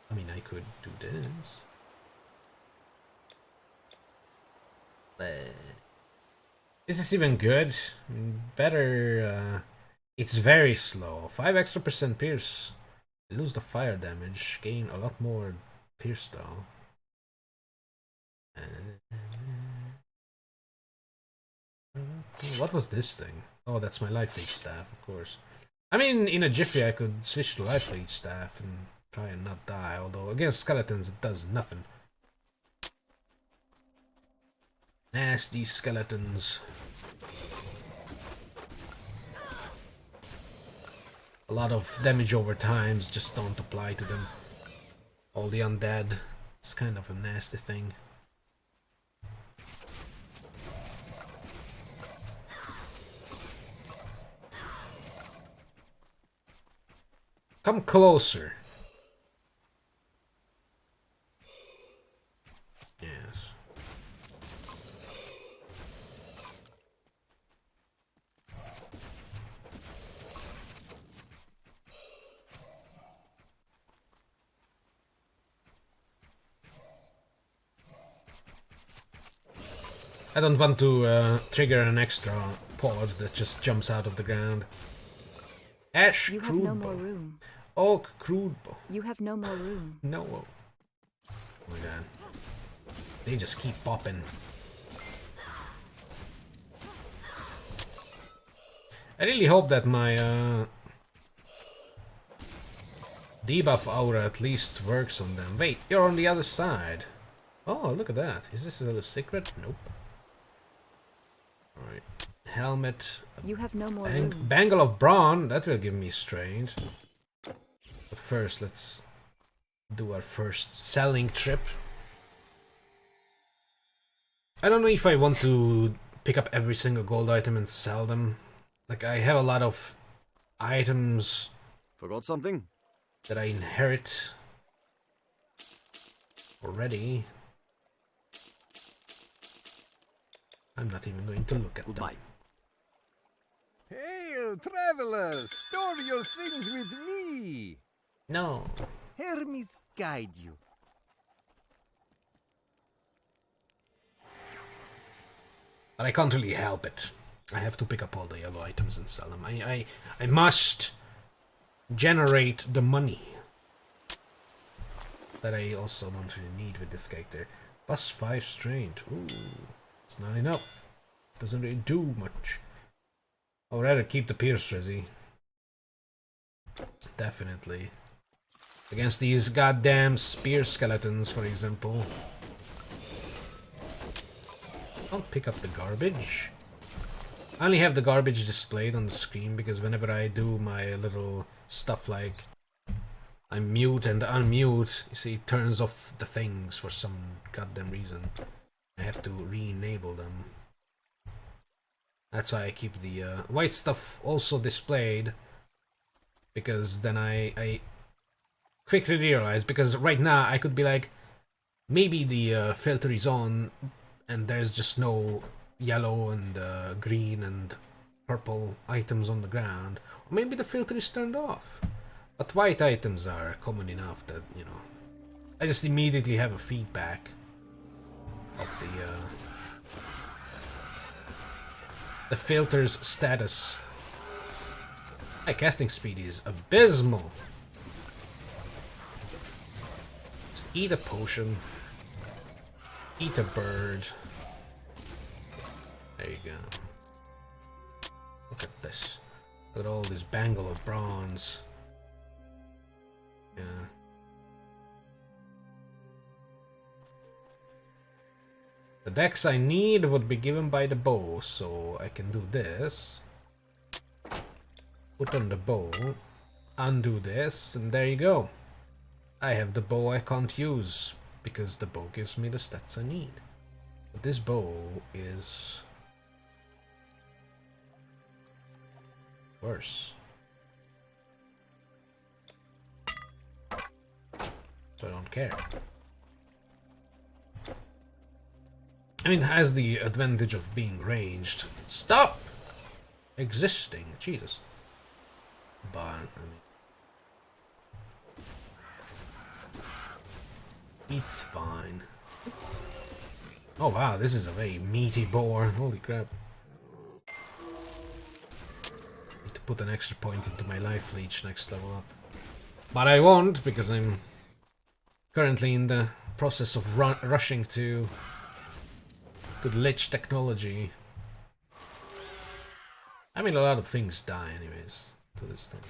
I mean, I could do this. But is this even good? I mean, better, it's very slow. 5 extra % pierce. Lose the fire damage. Gain a lot more pierce though. What was this thing? Oh, that's my life leech staff, of course. I mean, in a jiffy I could switch to life leech staff and try and not die, although against skeletons it does nothing. Nasty skeletons. A lot of damage over times just don't apply to them. All the undead. It's kind of a nasty thing. Come closer. Yes. I don't want to trigger an extra pod that just jumps out of the ground. Ash You have crude no bow. more room. Oak crude bow. You have no more room. No. Oh my god. They just keep popping. I really hope that my debuff aura at least works on them. Wait, you're on the other side. Oh, look at that. Is this a secret? Nope. Alright. Helmet. You have no more room. Bangle of Brawn. That will give me strength. But first, let's do our first selling trip. I don't know if I want to pick up every single gold item and sell them. Like, I have a lot of items Forgot something? that I inherit already. I'm not even going to look at Goodbye. them. Hail, travelers! Store your things with me! No. Hermes guide you. But I can't really help it. I have to pick up all the yellow items and sell them. I must generate the money that I also don't really need with this character. Plus 5 strength. Ooh, it's not enough. Doesn't really do much. I'd rather keep the Pierce Resi. Definitely. Against these goddamn spear skeletons, for example. I'll pick up the garbage. I only have the garbage displayed on the screen because whenever I do my little stuff like I mute and unmute, you see, it turns off the things for some goddamn reason. I have to re-enable them. That's why I keep the white stuff also displayed, because then I quickly realize, because right now I could be like, maybe the filter is on and there's just no yellow and green and purple items on the ground, or maybe the filter is turned off. But white items are common enough that, you know, I just immediately have a feedback of the filter's status. My casting speed is abysmal. Just eat a potion. Eat a bird. There you go. Look at this. Look at all this bangle of bronze. Yeah. The dex I need would be given by the bow, so I can do this. Put on the bow, undo this, and there you go. I have the bow I can't use, because the bow gives me the stats I need. But this bow is worse. So I don't care. I mean, it has the advantage of being ranged. Stop existing, Jesus. But I mean, it's fine. Oh wow, this is a very meaty boar. Holy crap. Need to put an extra point into my life leech next level up. But I won't, because I'm currently in the process of rushing to the lich technology. I mean, a lot of things die anyways to this thing.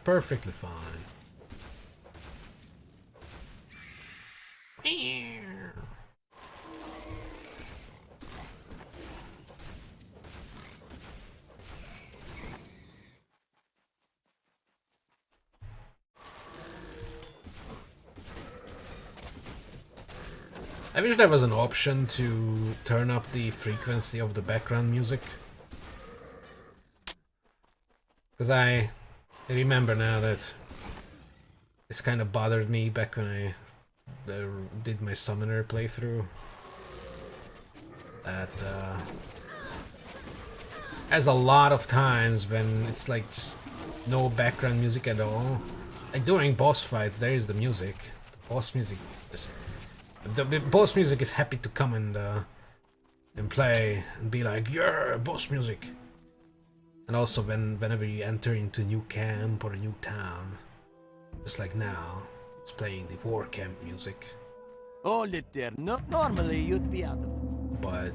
Perfectly fine. I wish there was an option to turn up the frequency of the background music. Because I remember now that this kind of bothered me back when I did my Summoner playthrough. That there's a lot of times when it's like just no background music at all. Like during boss fights there is the music. The boss music just... The boss music is happy to come and play and be like, yeah, boss music. And also whenever you enter into a new camp or a new town, just like now, it's playing the war camp music. Hold it there. No, normally you'd be out of. But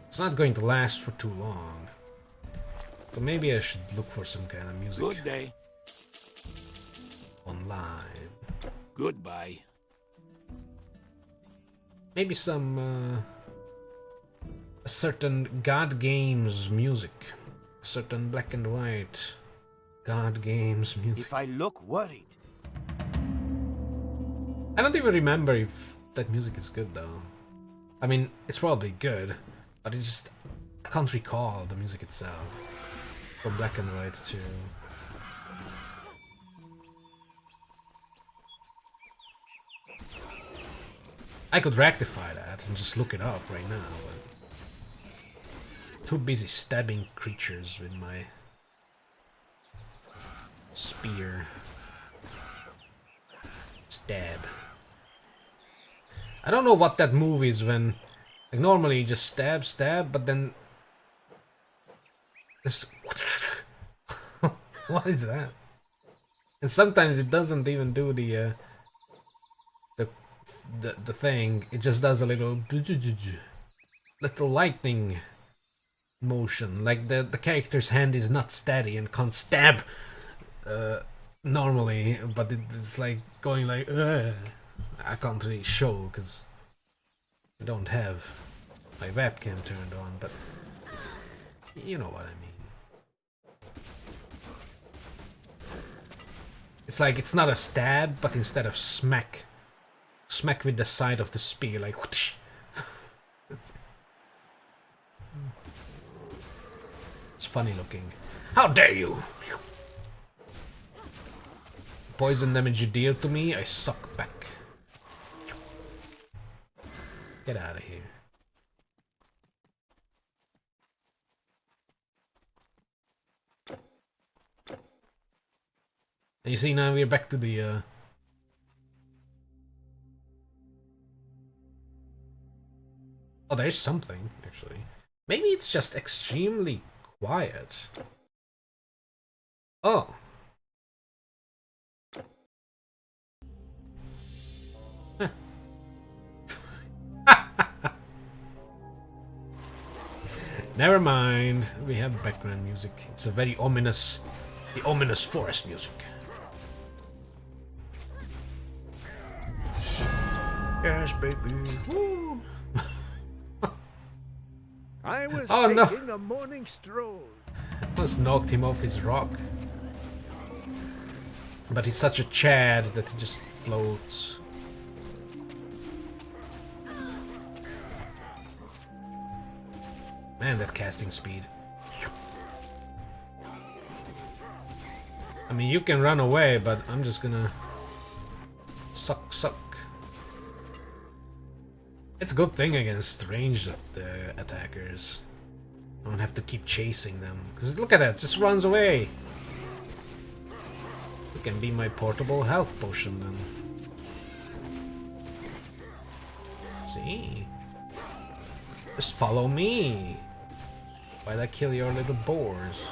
it's not going to last for too long. So maybe I should look for some kind of music. Good day. Online. Goodbye. Maybe some a certain God Games music, a certain black and white God Games music. If I look worried. I don't even remember if that music is good though. I mean, it's probably good, but I can't recall the music itself from black and white too. I could rectify that and just look it up right now, but too busy stabbing creatures with my spear. Stab. I don't know what that move is when, like, normally you just stab, but then this. What is that? And sometimes it doesn't even do the thing. It just does a little lightning motion, like the character's hand is not steady and can't stab normally, but it's like going like I can't really show because I don't have my webcam turned on, but you know what I mean. It's like, it's not a stab, but instead of smack with the side of the spear, like whoosh. It's funny looking. How dare you! Poison damage you deal to me, I suck back. Get out of here. And you see, now we're back to the oh, there's something, actually. Maybe it's just extremely quiet. Oh. Huh. Never mind. We have background music. It's a very ominous, the ominous forest music. Yes, baby. Woo. I was no. taking a morning stroll. Almost knocked him off his rock. But he's such a Chad that he just floats. Man, that casting speed. I mean, you can run away, but I'm just gonna suck. It's a good thing against ranged attackers. I don't have to keep chasing them. Because look at that, just runs away. It can be my portable health potion then. See? Just follow me. Why'd I kill your little boars?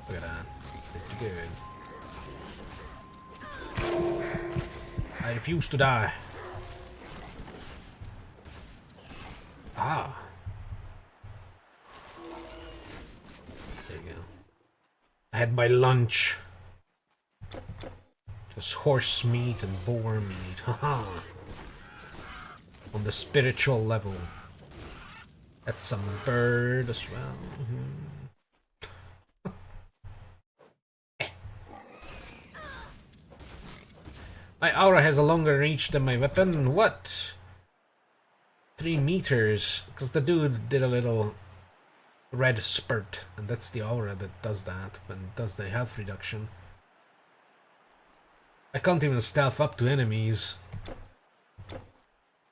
Look at that. Pretty good. I refuse to die. Ah. There you go. I had my lunch. It was horse meat and boar meat. Haha. On the spiritual level. That's some bird as well. My aura has a longer reach than my weapon. What? 3 meters. Because the dude did a little red spurt. And that's the aura that does that. And does the health reduction. I can't even stealth up to enemies.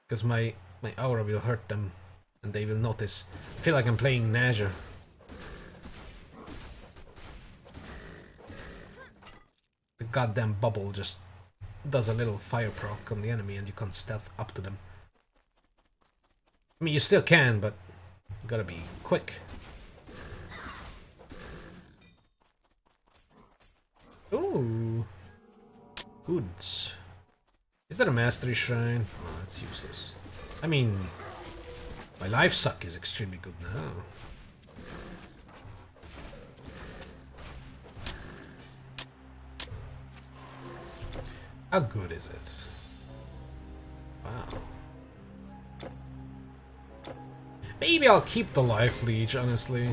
Because my aura will hurt them. And they will notice. I feel like I'm playing Nazir. The goddamn bubble just does a little fire proc on the enemy and you can't stealth up to them. I mean, you still can, but you gotta be quick. Ooh. Goods. Is that a mastery shrine? Oh, that's useless. I mean, my life suck is extremely good now. How good is it? Wow. Maybe I'll keep the life leech, honestly.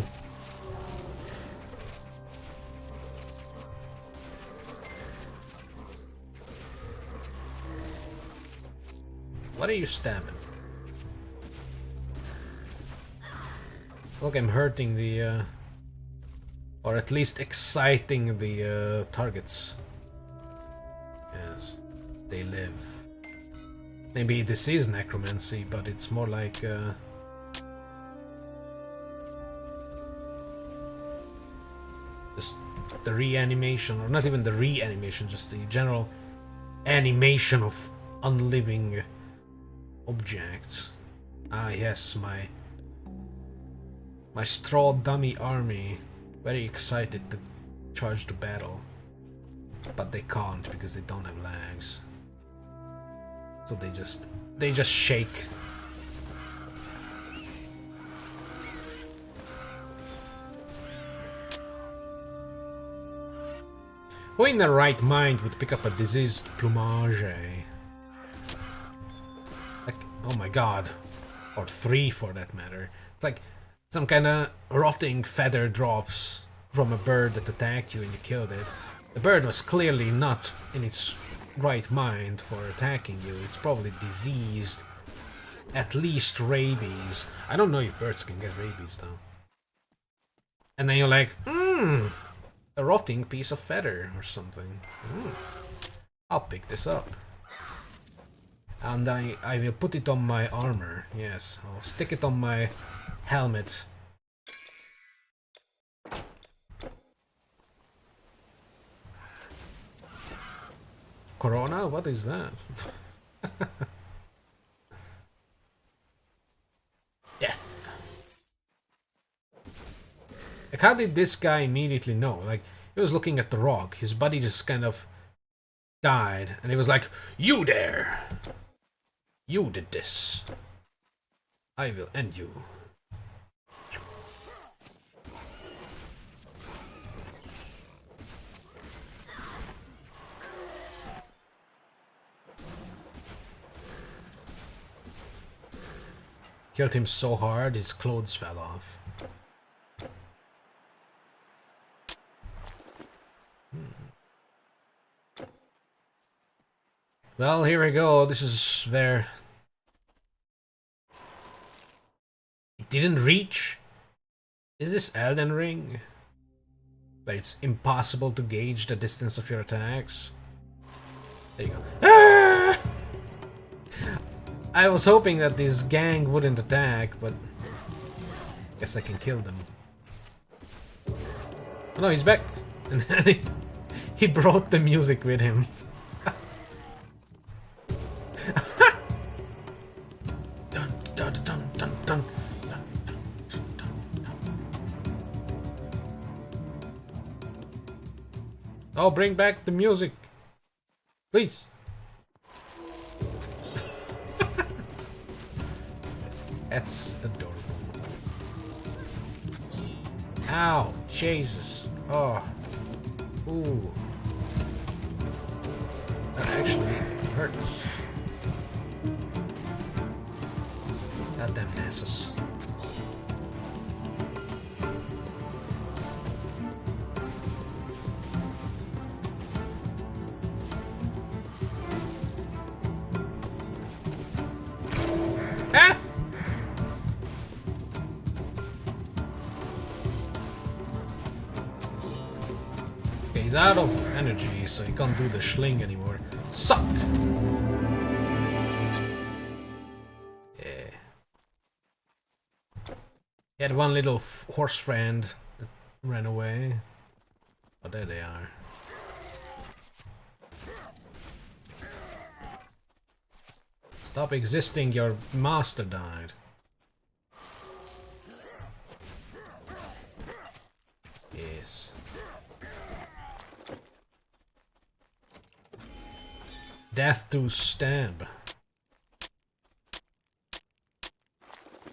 What are you stabbing? Look, I'm hurting the, or at least exciting the targets. Yes, they live. Maybe this is necromancy, but it's more like just the reanimation, or not even the reanimation, just the general animation of unliving objects. Ah yes, my straw dummy army, very excited to charge to battle. But they can't because they don't have legs. So they just shake. Who in their right mind would pick up a diseased plumage? Like, oh my god. Or 3 for that matter. It's like some kind of rotting feather drops from a bird that attacked you and you killed it. The bird was clearly not in its right mind for attacking you. It's probably diseased. At least rabies. I don't know if birds can get rabies though. And then you're like, a rotting piece of feather or something. I'll pick this up. And I will put it on my armor. Yes, I'll stick it on my helmet. Corona? What is that? Death. Like, how did this guy immediately know? Like, he was looking at the rock. His buddy just kind of died. And he was like, you there! You did this. I will end you. Killed him so hard, his clothes fell off. Well, here we go. This is where it didn't reach. Is this Elden Ring? Where it's impossible to gauge the distance of your attacks? There you go. Ah! I was hoping that this gang wouldn't attack, but guess I can kill them. Oh no, he's back! And then he brought the music with him. Dun, dun, dun, dun, dun, dun, dun, dun, dun. Oh, bring back the music, please. That's adorable. Ow! Jesus! Oh! Ooh! That actually hurts. Goddamn Nessus. Ah! He's out of energy, so he can't do the sling anymore. Suck! Yeah. He had one little horse friend that ran away. Oh, there they are. Stop existing, your master died. Yes. Death to stab.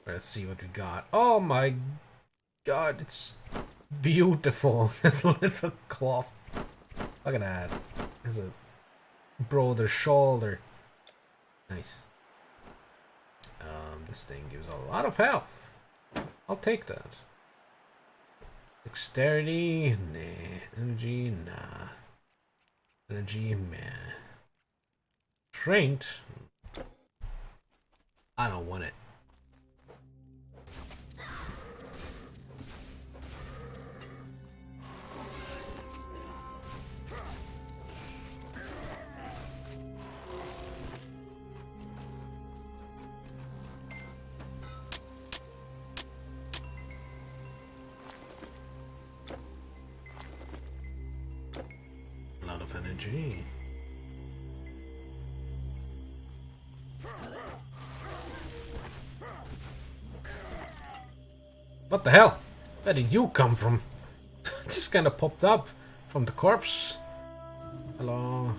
Let's see what we got. Oh my god, it's beautiful. This little cloth. Look at that. There's a broader shoulder. Nice. This thing gives a lot of health. I'll take that. Dexterity, nah. Energy, nah. Energy, meh. Strength? I don't want it. A lot of energy. What the hell? Where did you come from? Just kind of popped up from the corpse. Hello.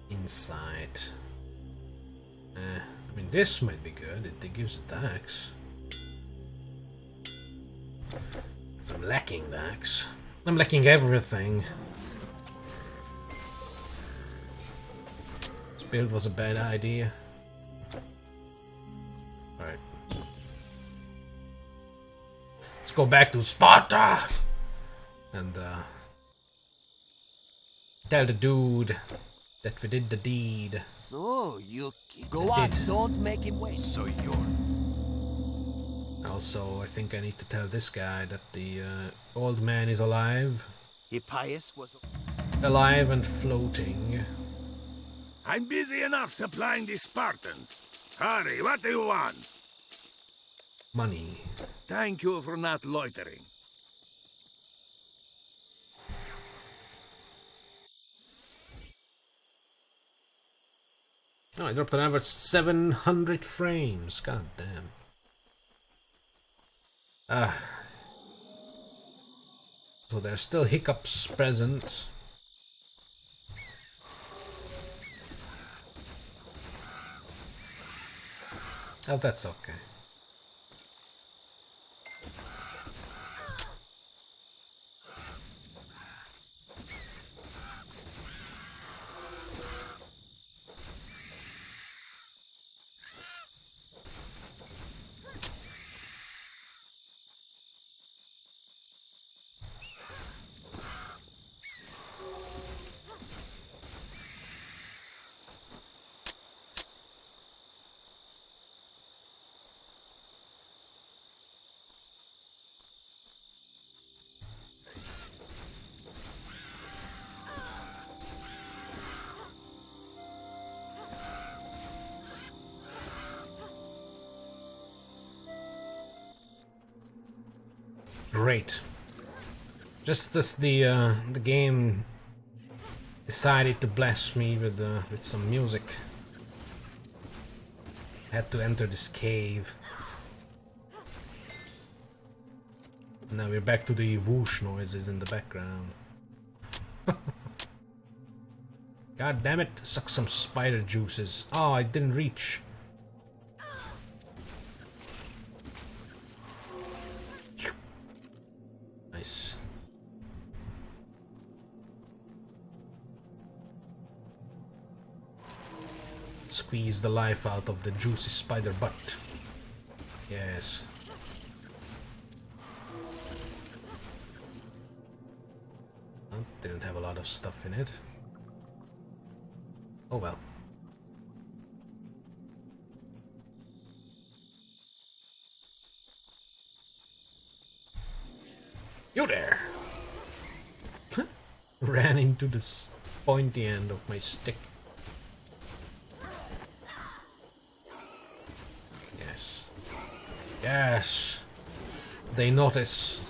Inside. I mean, this might be good. It gives attacks. I'm lacking the axe. I'm lacking everything. This build was a bad idea. Alright. Let's go back to Sparta! And tell the dude that we did the deed. So, you Go on, don't make him wait. So you're... Also, I think I need to tell this guy that the old man is alive. Hippias was... Alive and floating. I'm busy enough supplying the Spartans. Hurry, what do you want? Money. Thank you for not loitering. Oh, I dropped another 700 frames. God damn. So there's still hiccups present. Oh, that's okay. Great. Just as the game decided to bless me with some music, I had to enter this cave. Now we're back to the whoosh noises in the background. God damn it! Suck some spider juices. Oh, I didn't reach. Nice. Squeeze the life out of the juicy spider butt. Yes. Well, didn't have a lot of stuff in it. Oh well. You there! Ran into the pointy end of my stick. Yes. Yes! They notice.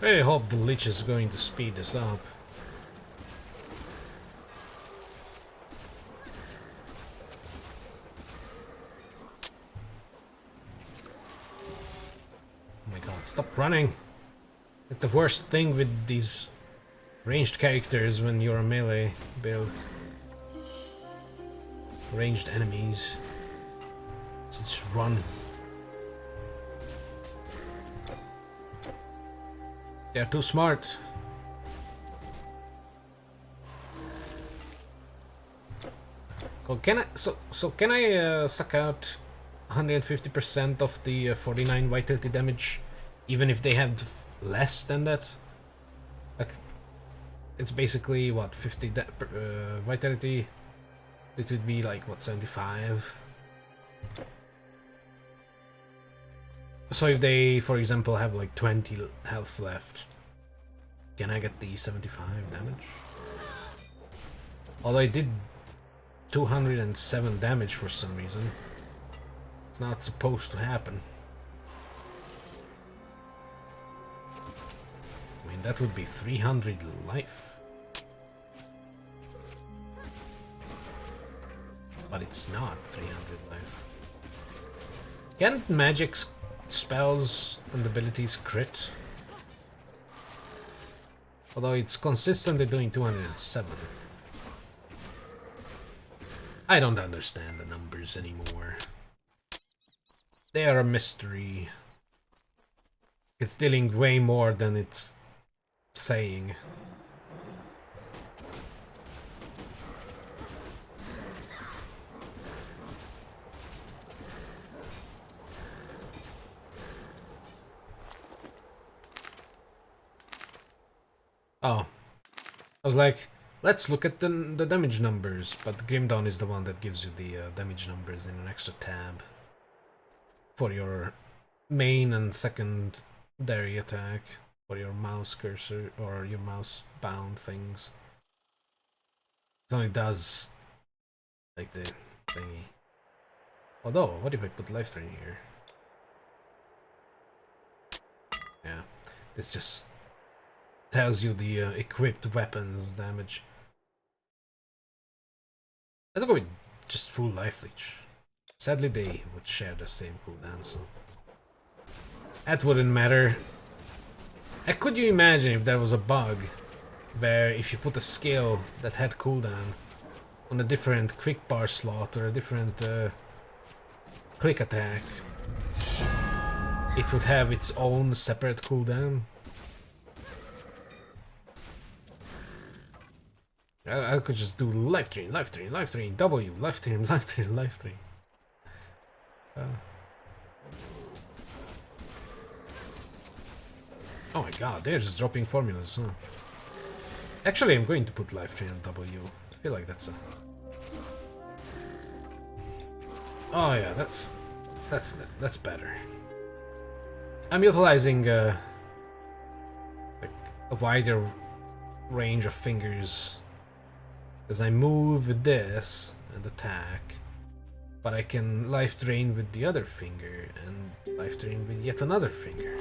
I hope the Lich is going to speed this up. Oh my god, stop running! It's the worst thing with these ranged characters when you're a melee build. Ranged enemies. Just run. They're too smart. Oh, can I? So can I suck out 150% of the 49 vitality damage, even if they have less than that? Like, it's basically what 50 vitality. It would be like what 75. So if they, for example, have like 20 health left, can I get the 75 damage? Although I did 207 damage for some reason. It's not supposed to happen. and that would be 300 life. But it's not 300 life. Can't magic spells and abilities crit? Although it's consistently doing 207. I don't understand the numbers anymore. They are a mystery. It's dealing way more than it's saying. Oh. I was like, let's look at the damage numbers, but Grim Dawn is the one that gives you the damage numbers in an extra tab. For your main and secondary attack, for your mouse cursor, or your mouse bound things. It only does, like, the thingy. Although, what if I put life drain here? Yeah, this just tells you the equipped weapons damage. Let's go with just full life leech. Sadly, they would share the same cooldown, so that wouldn't matter. Could you imagine if there was a bug where if you put a skill that had cooldown on a different quick bar slot or a different click attack, it would have its own separate cooldown? I could just do life drain, life drain, life drain, W, life drain, life drain, life drain. Oh my god, they're just dropping formulas, huh? Actually, I'm going to put life drain on W. I feel like that's a... Oh yeah, that's better. I'm utilizing like a wider range of fingers. Because I move with this and attack, but I can life drain with the other finger and life drain with yet another finger.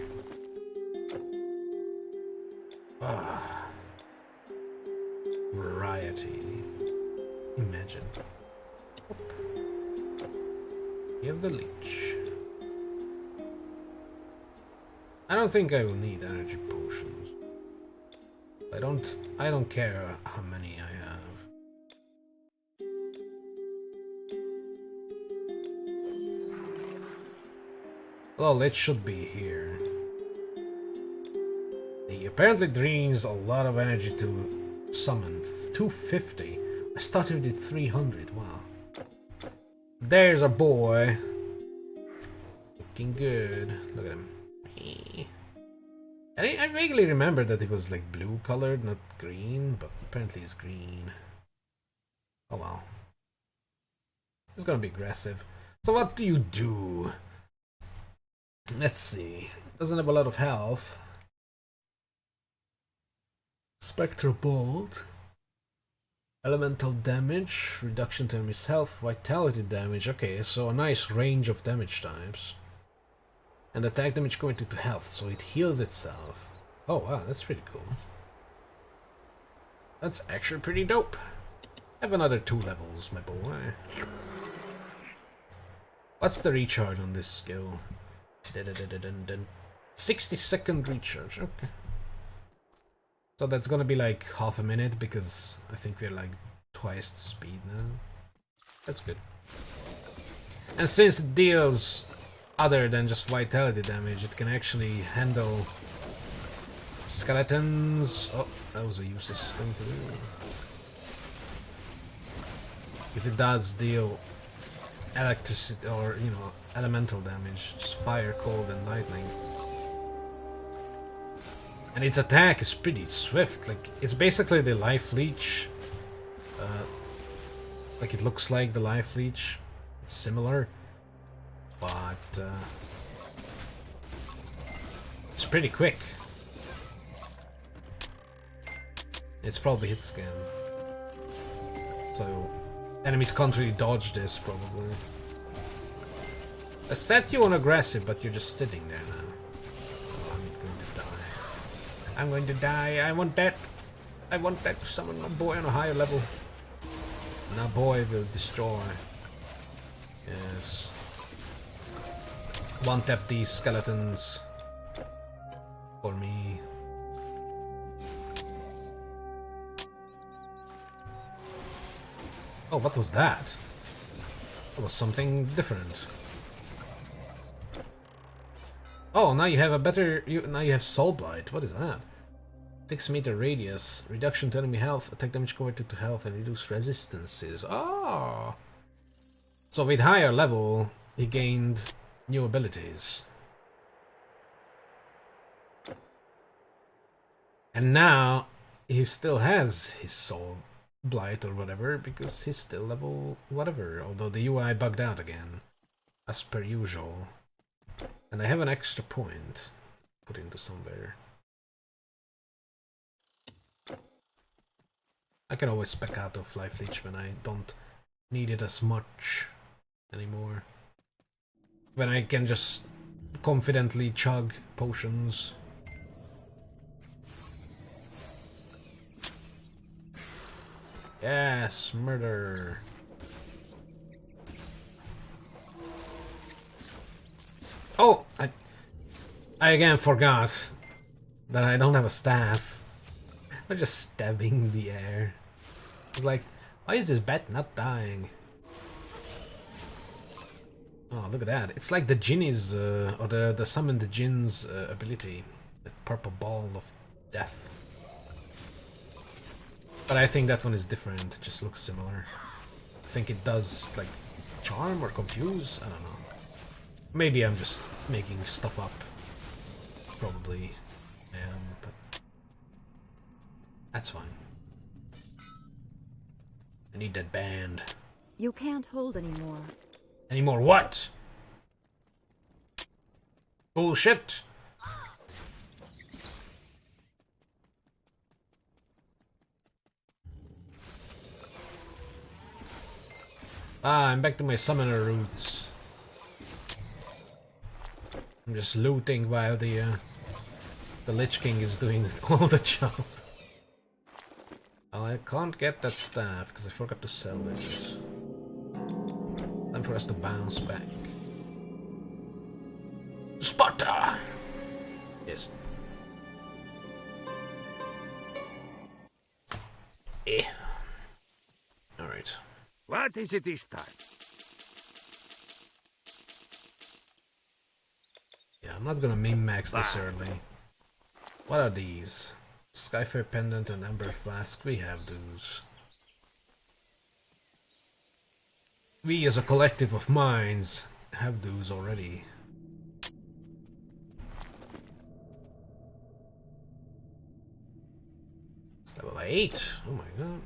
Ah, variety. Imagine. You have the leech. I don't think I will need energy potions. I don't care how many I have. Well, it should be here. He apparently drains a lot of energy to summon. 250. I started with 300. Wow. There's a boy. Looking good. Look at him. I vaguely remember that it was like blue colored, not green, but apparently it's green. Oh well. It's gonna be aggressive. So what do you do? Let's see. Doesn't have a lot of health. Spectral Bolt. Elemental damage. Reduction to enemy's health. Vitality damage. Okay, so a nice range of damage types. And attack damage going to health, so it heals itself. Oh wow, that's pretty cool. That's actually pretty dope. Have another 2 levels, my boy. What's the recharge on this skill? 60-second recharge, okay. So that's gonna be like half a minute because I think we're like twice the speed now. That's good. And since it deals other than just vitality damage, it can actually handle skeletons. Oh, that was a useless thing to do. Because it does deal electricity or, you know, elemental damage, just fire, cold, and lightning. And its attack is pretty swift. Like, it's basically the life leech. Like, it looks like the life leech. It's similar, but it's pretty quick. It's probably hit scan, so enemies can't really dodge this probably. I set you on aggressive, but you're just sitting there now. Oh, I'm going to die. I'm going to die. I want that. I want that to summon my boy on a higher level. And our boy will destroy. Yes. One tap these skeletons for me. Oh, what was that? That was something different. Oh, now you have a better. Now you have Soul Blight. What is that? 6-meter radius, reduction to enemy health, attack damage converted to health, and reduce resistances. Oh! So with higher level, he gained new abilities. And now he still has his Soul Blight or whatever, because he's still level whatever, although the UI bugged out again, as per usual. And I have an extra point put into somewhere. I can always spec out of Life Leech when I don't need it as much anymore. When I can just confidently chug potions. Yes, murder. Oh, I again forgot that I don't have a staff. I'm just stabbing the air. It's like, why is this bat not dying? Oh, look at that. It's like the Jinni's, or the summoned Jin's ability. The purple ball of death. But I think that one is different. It just looks similar. I think it does, like, charm or confuse? I don't know. Maybe I'm just making stuff up. Probably am, but that's fine. I need that band. You can't hold anymore. Any more what? Bullshit! Ah, I'm back to my summoner roots. I'm just looting while the Lich King is doing all the job. Well, I can't get that staff because I forgot to sell this. Time for us to bounce back. Sparta! Yes. Eh. Alright. What is it this time? Yeah, I'm not gonna min-max this early. What are these? Skyfire Pendant and Ember Flask. We have those. We as a collective of minds have those already. Level 8? Oh my god.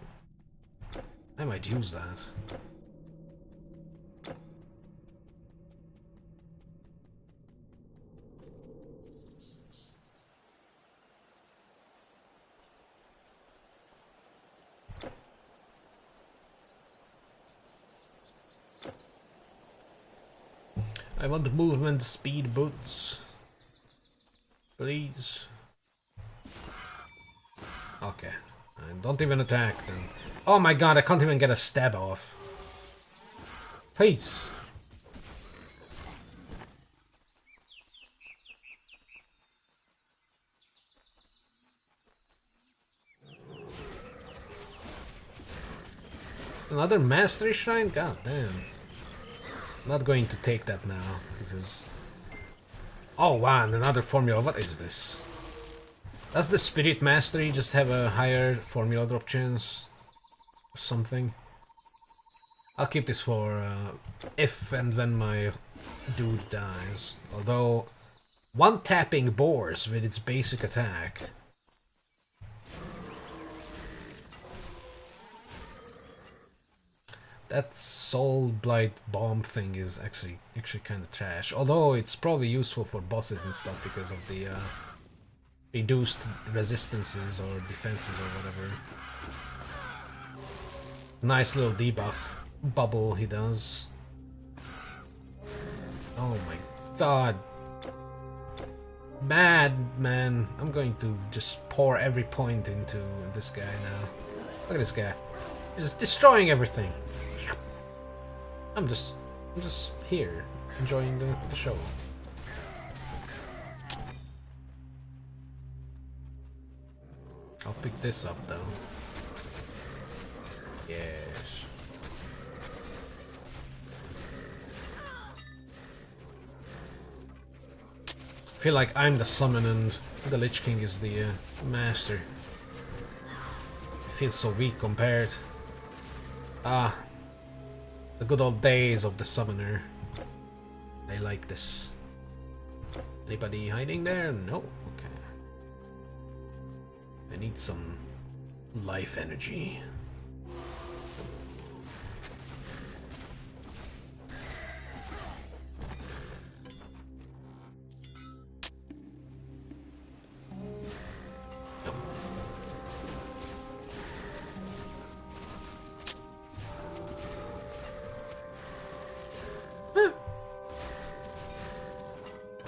I might use that. I want the movement speed boots. Please. Okay. Don't even attack then. Oh my god, I can't even get a stab off. Please. Another mastery shrine? God damn. Not going to take that now. This is... Oh wow, and another formula. What is this? Does the Spirit Mastery just have a higher formula drop chance? Or something? I'll keep this for if and when my dude dies. Although, one tapping Boars with its basic attack. That Soul Blight bomb thing is actually kind of trash. Although it's probably useful for bosses and stuff because of the reduced resistances or defenses or whatever. Nice little debuff bubble he does. Oh my god. mad, man. I'm going to just pour every point into this guy now. Look at this guy. He's just destroying everything. I'm just here, enjoying the show. I'll pick this up though. Yes. I feel like I'm the summon and the Lich King is the master. I feel so weak compared. Ah, the good old days of the summoner. I like this. Anybody hiding there? No? Okay. I need some life energy.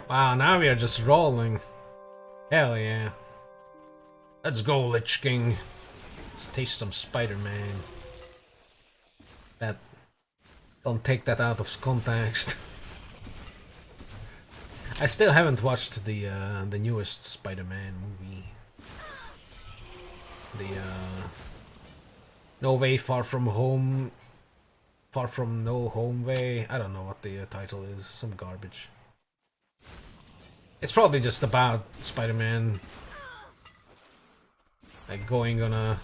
Wow, now we are just rolling. Hell yeah. Let's go, Lich King. Let's taste some Spider-Man. That... Don't take that out of context. I still haven't watched the newest Spider-Man movie. The No Way Far From Home... Far From No Home Way. I don't know what the title is. Some garbage. It's probably just about Spider-Man, like going on a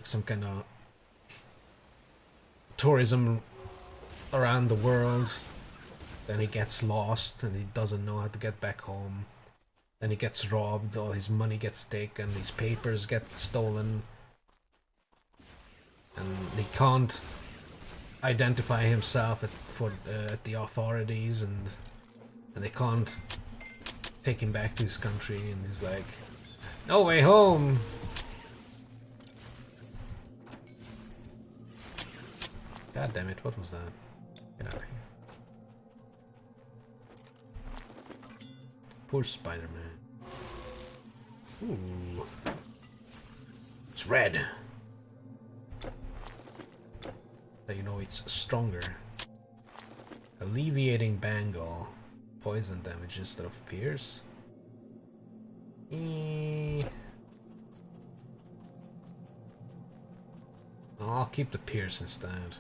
some kind of tourism around the world. Then he gets lost and he doesn't know how to get back home. Then he gets robbed, all his money gets taken, his papers get stolen, and he can't identify himself at the authorities, and they can't take him back to his country, and he's like, no way home. God damn it, what was that? Get out of here. Poor Spider-Man. Ooh. It's red. You know it's stronger. Alleviating Bangle. Poison damage instead of Pierce. I'll keep the Pierce instead.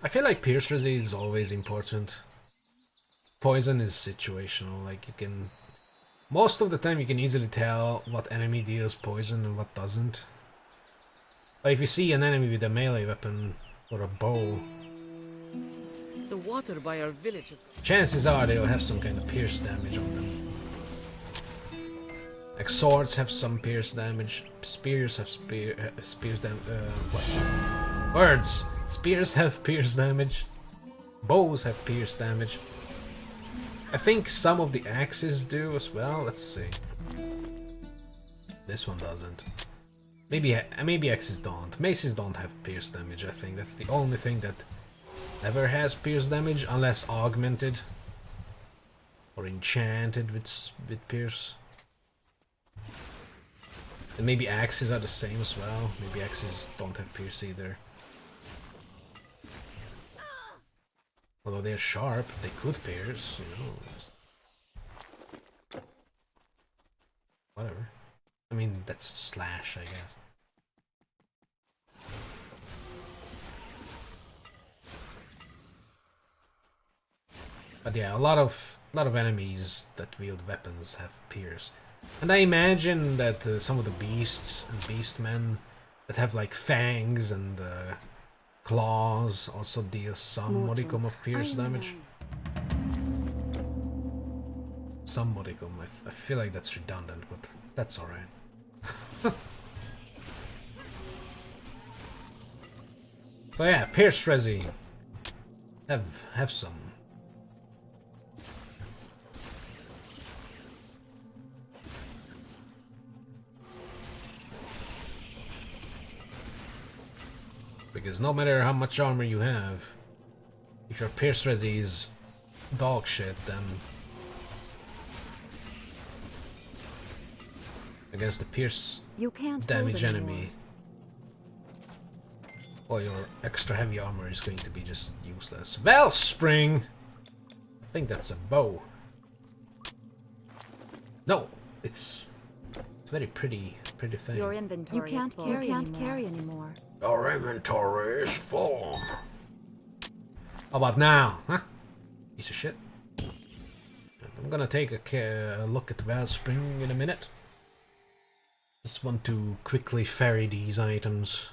I feel like Pierce Resist is always important. Poison is situational, like you can... Most of the time you can easily tell what enemy deals poison and what doesn't. But if you see an enemy with a melee weapon or a bow, the water by our village is... chances are they'll have some kind of pierce damage on them. Like swords have some pierce damage, spears have spears damage. What? Words! Spears have pierce damage, bows have pierce damage. I think some of the axes do as well. Let's see. This one doesn't. Maybe axes don't. Maces don't have pierce damage. I think that's the only thing that never has pierce damage, unless augmented or enchanted with pierce. And maybe axes are the same as well. Maybe axes don't have pierce either. Although they're sharp, they could pierce, you know. Whatever. I mean, that's slash, I guess. But yeah, a lot of enemies that wield weapons have pierce. And I imagine that some of the beasts and beastmen that have like fangs and claws also deal some modicum of pierce damage. Some modicum, I feel like that's redundant, but that's alright. So yeah, Pierce Resi. Have some. Because no matter how much armor you have, if your pierce resi is dog shit, then against the pierce You can't damage hold enemy, anymore. or your extra heavy armor is going to be just useless. Wellspring! I think that's a bow. No, it's very pretty thing. Your inventory You can't is full. carry anymore. Your inventory is full. How about now, huh? Piece of shit. I'm gonna take a look at Wellspring in a minute. Just want to quickly ferry these items.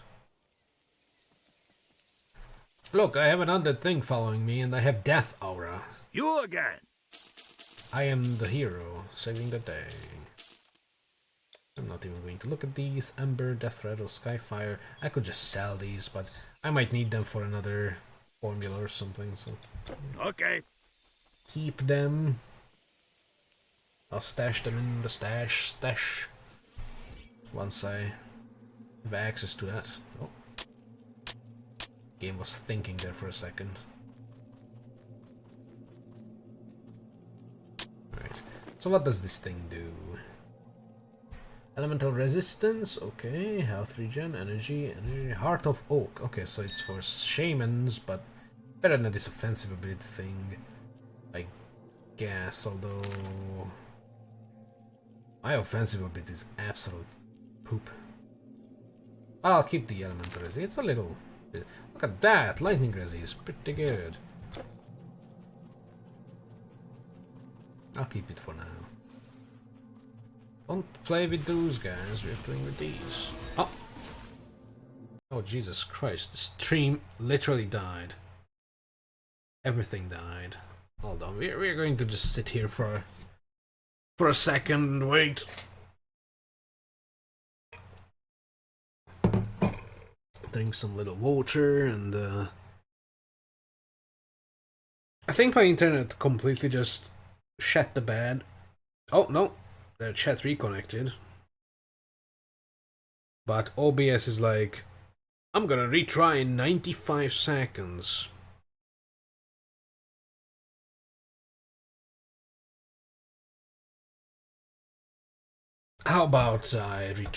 Look, I have an undead thing following me, and I have Death Aura. You again. I am the hero, saving the day. I'm not even going to look at these. Ember, Death Rattle, Skyfire. I could just sell these, but I might need them for another formula or something, so... Okay. Keep them. I'll stash them in the stash. Once I have access to that. Oh. Game was thinking there for a second. Right. So what does this thing do? Elemental resistance, okay. Health regen, energy. Heart of Oak. Okay, so it's for shamans, but better than this offensive ability thing, I guess, although my offensive ability is absolute poop. I'll keep the elemental resi. It's a little... Look at that! Lightning resi is pretty good. I'll keep it for now. Don't play with those guys, we're playing with these. Oh! Oh, Jesus Christ, the stream literally died. Everything died. Hold on, we're going to just sit here for a second and wait. Drink some little water and I think my internet completely just shat the bed. Oh no, the chat reconnected. But OBS is like, I'm gonna retry in 95 seconds. How about I retry?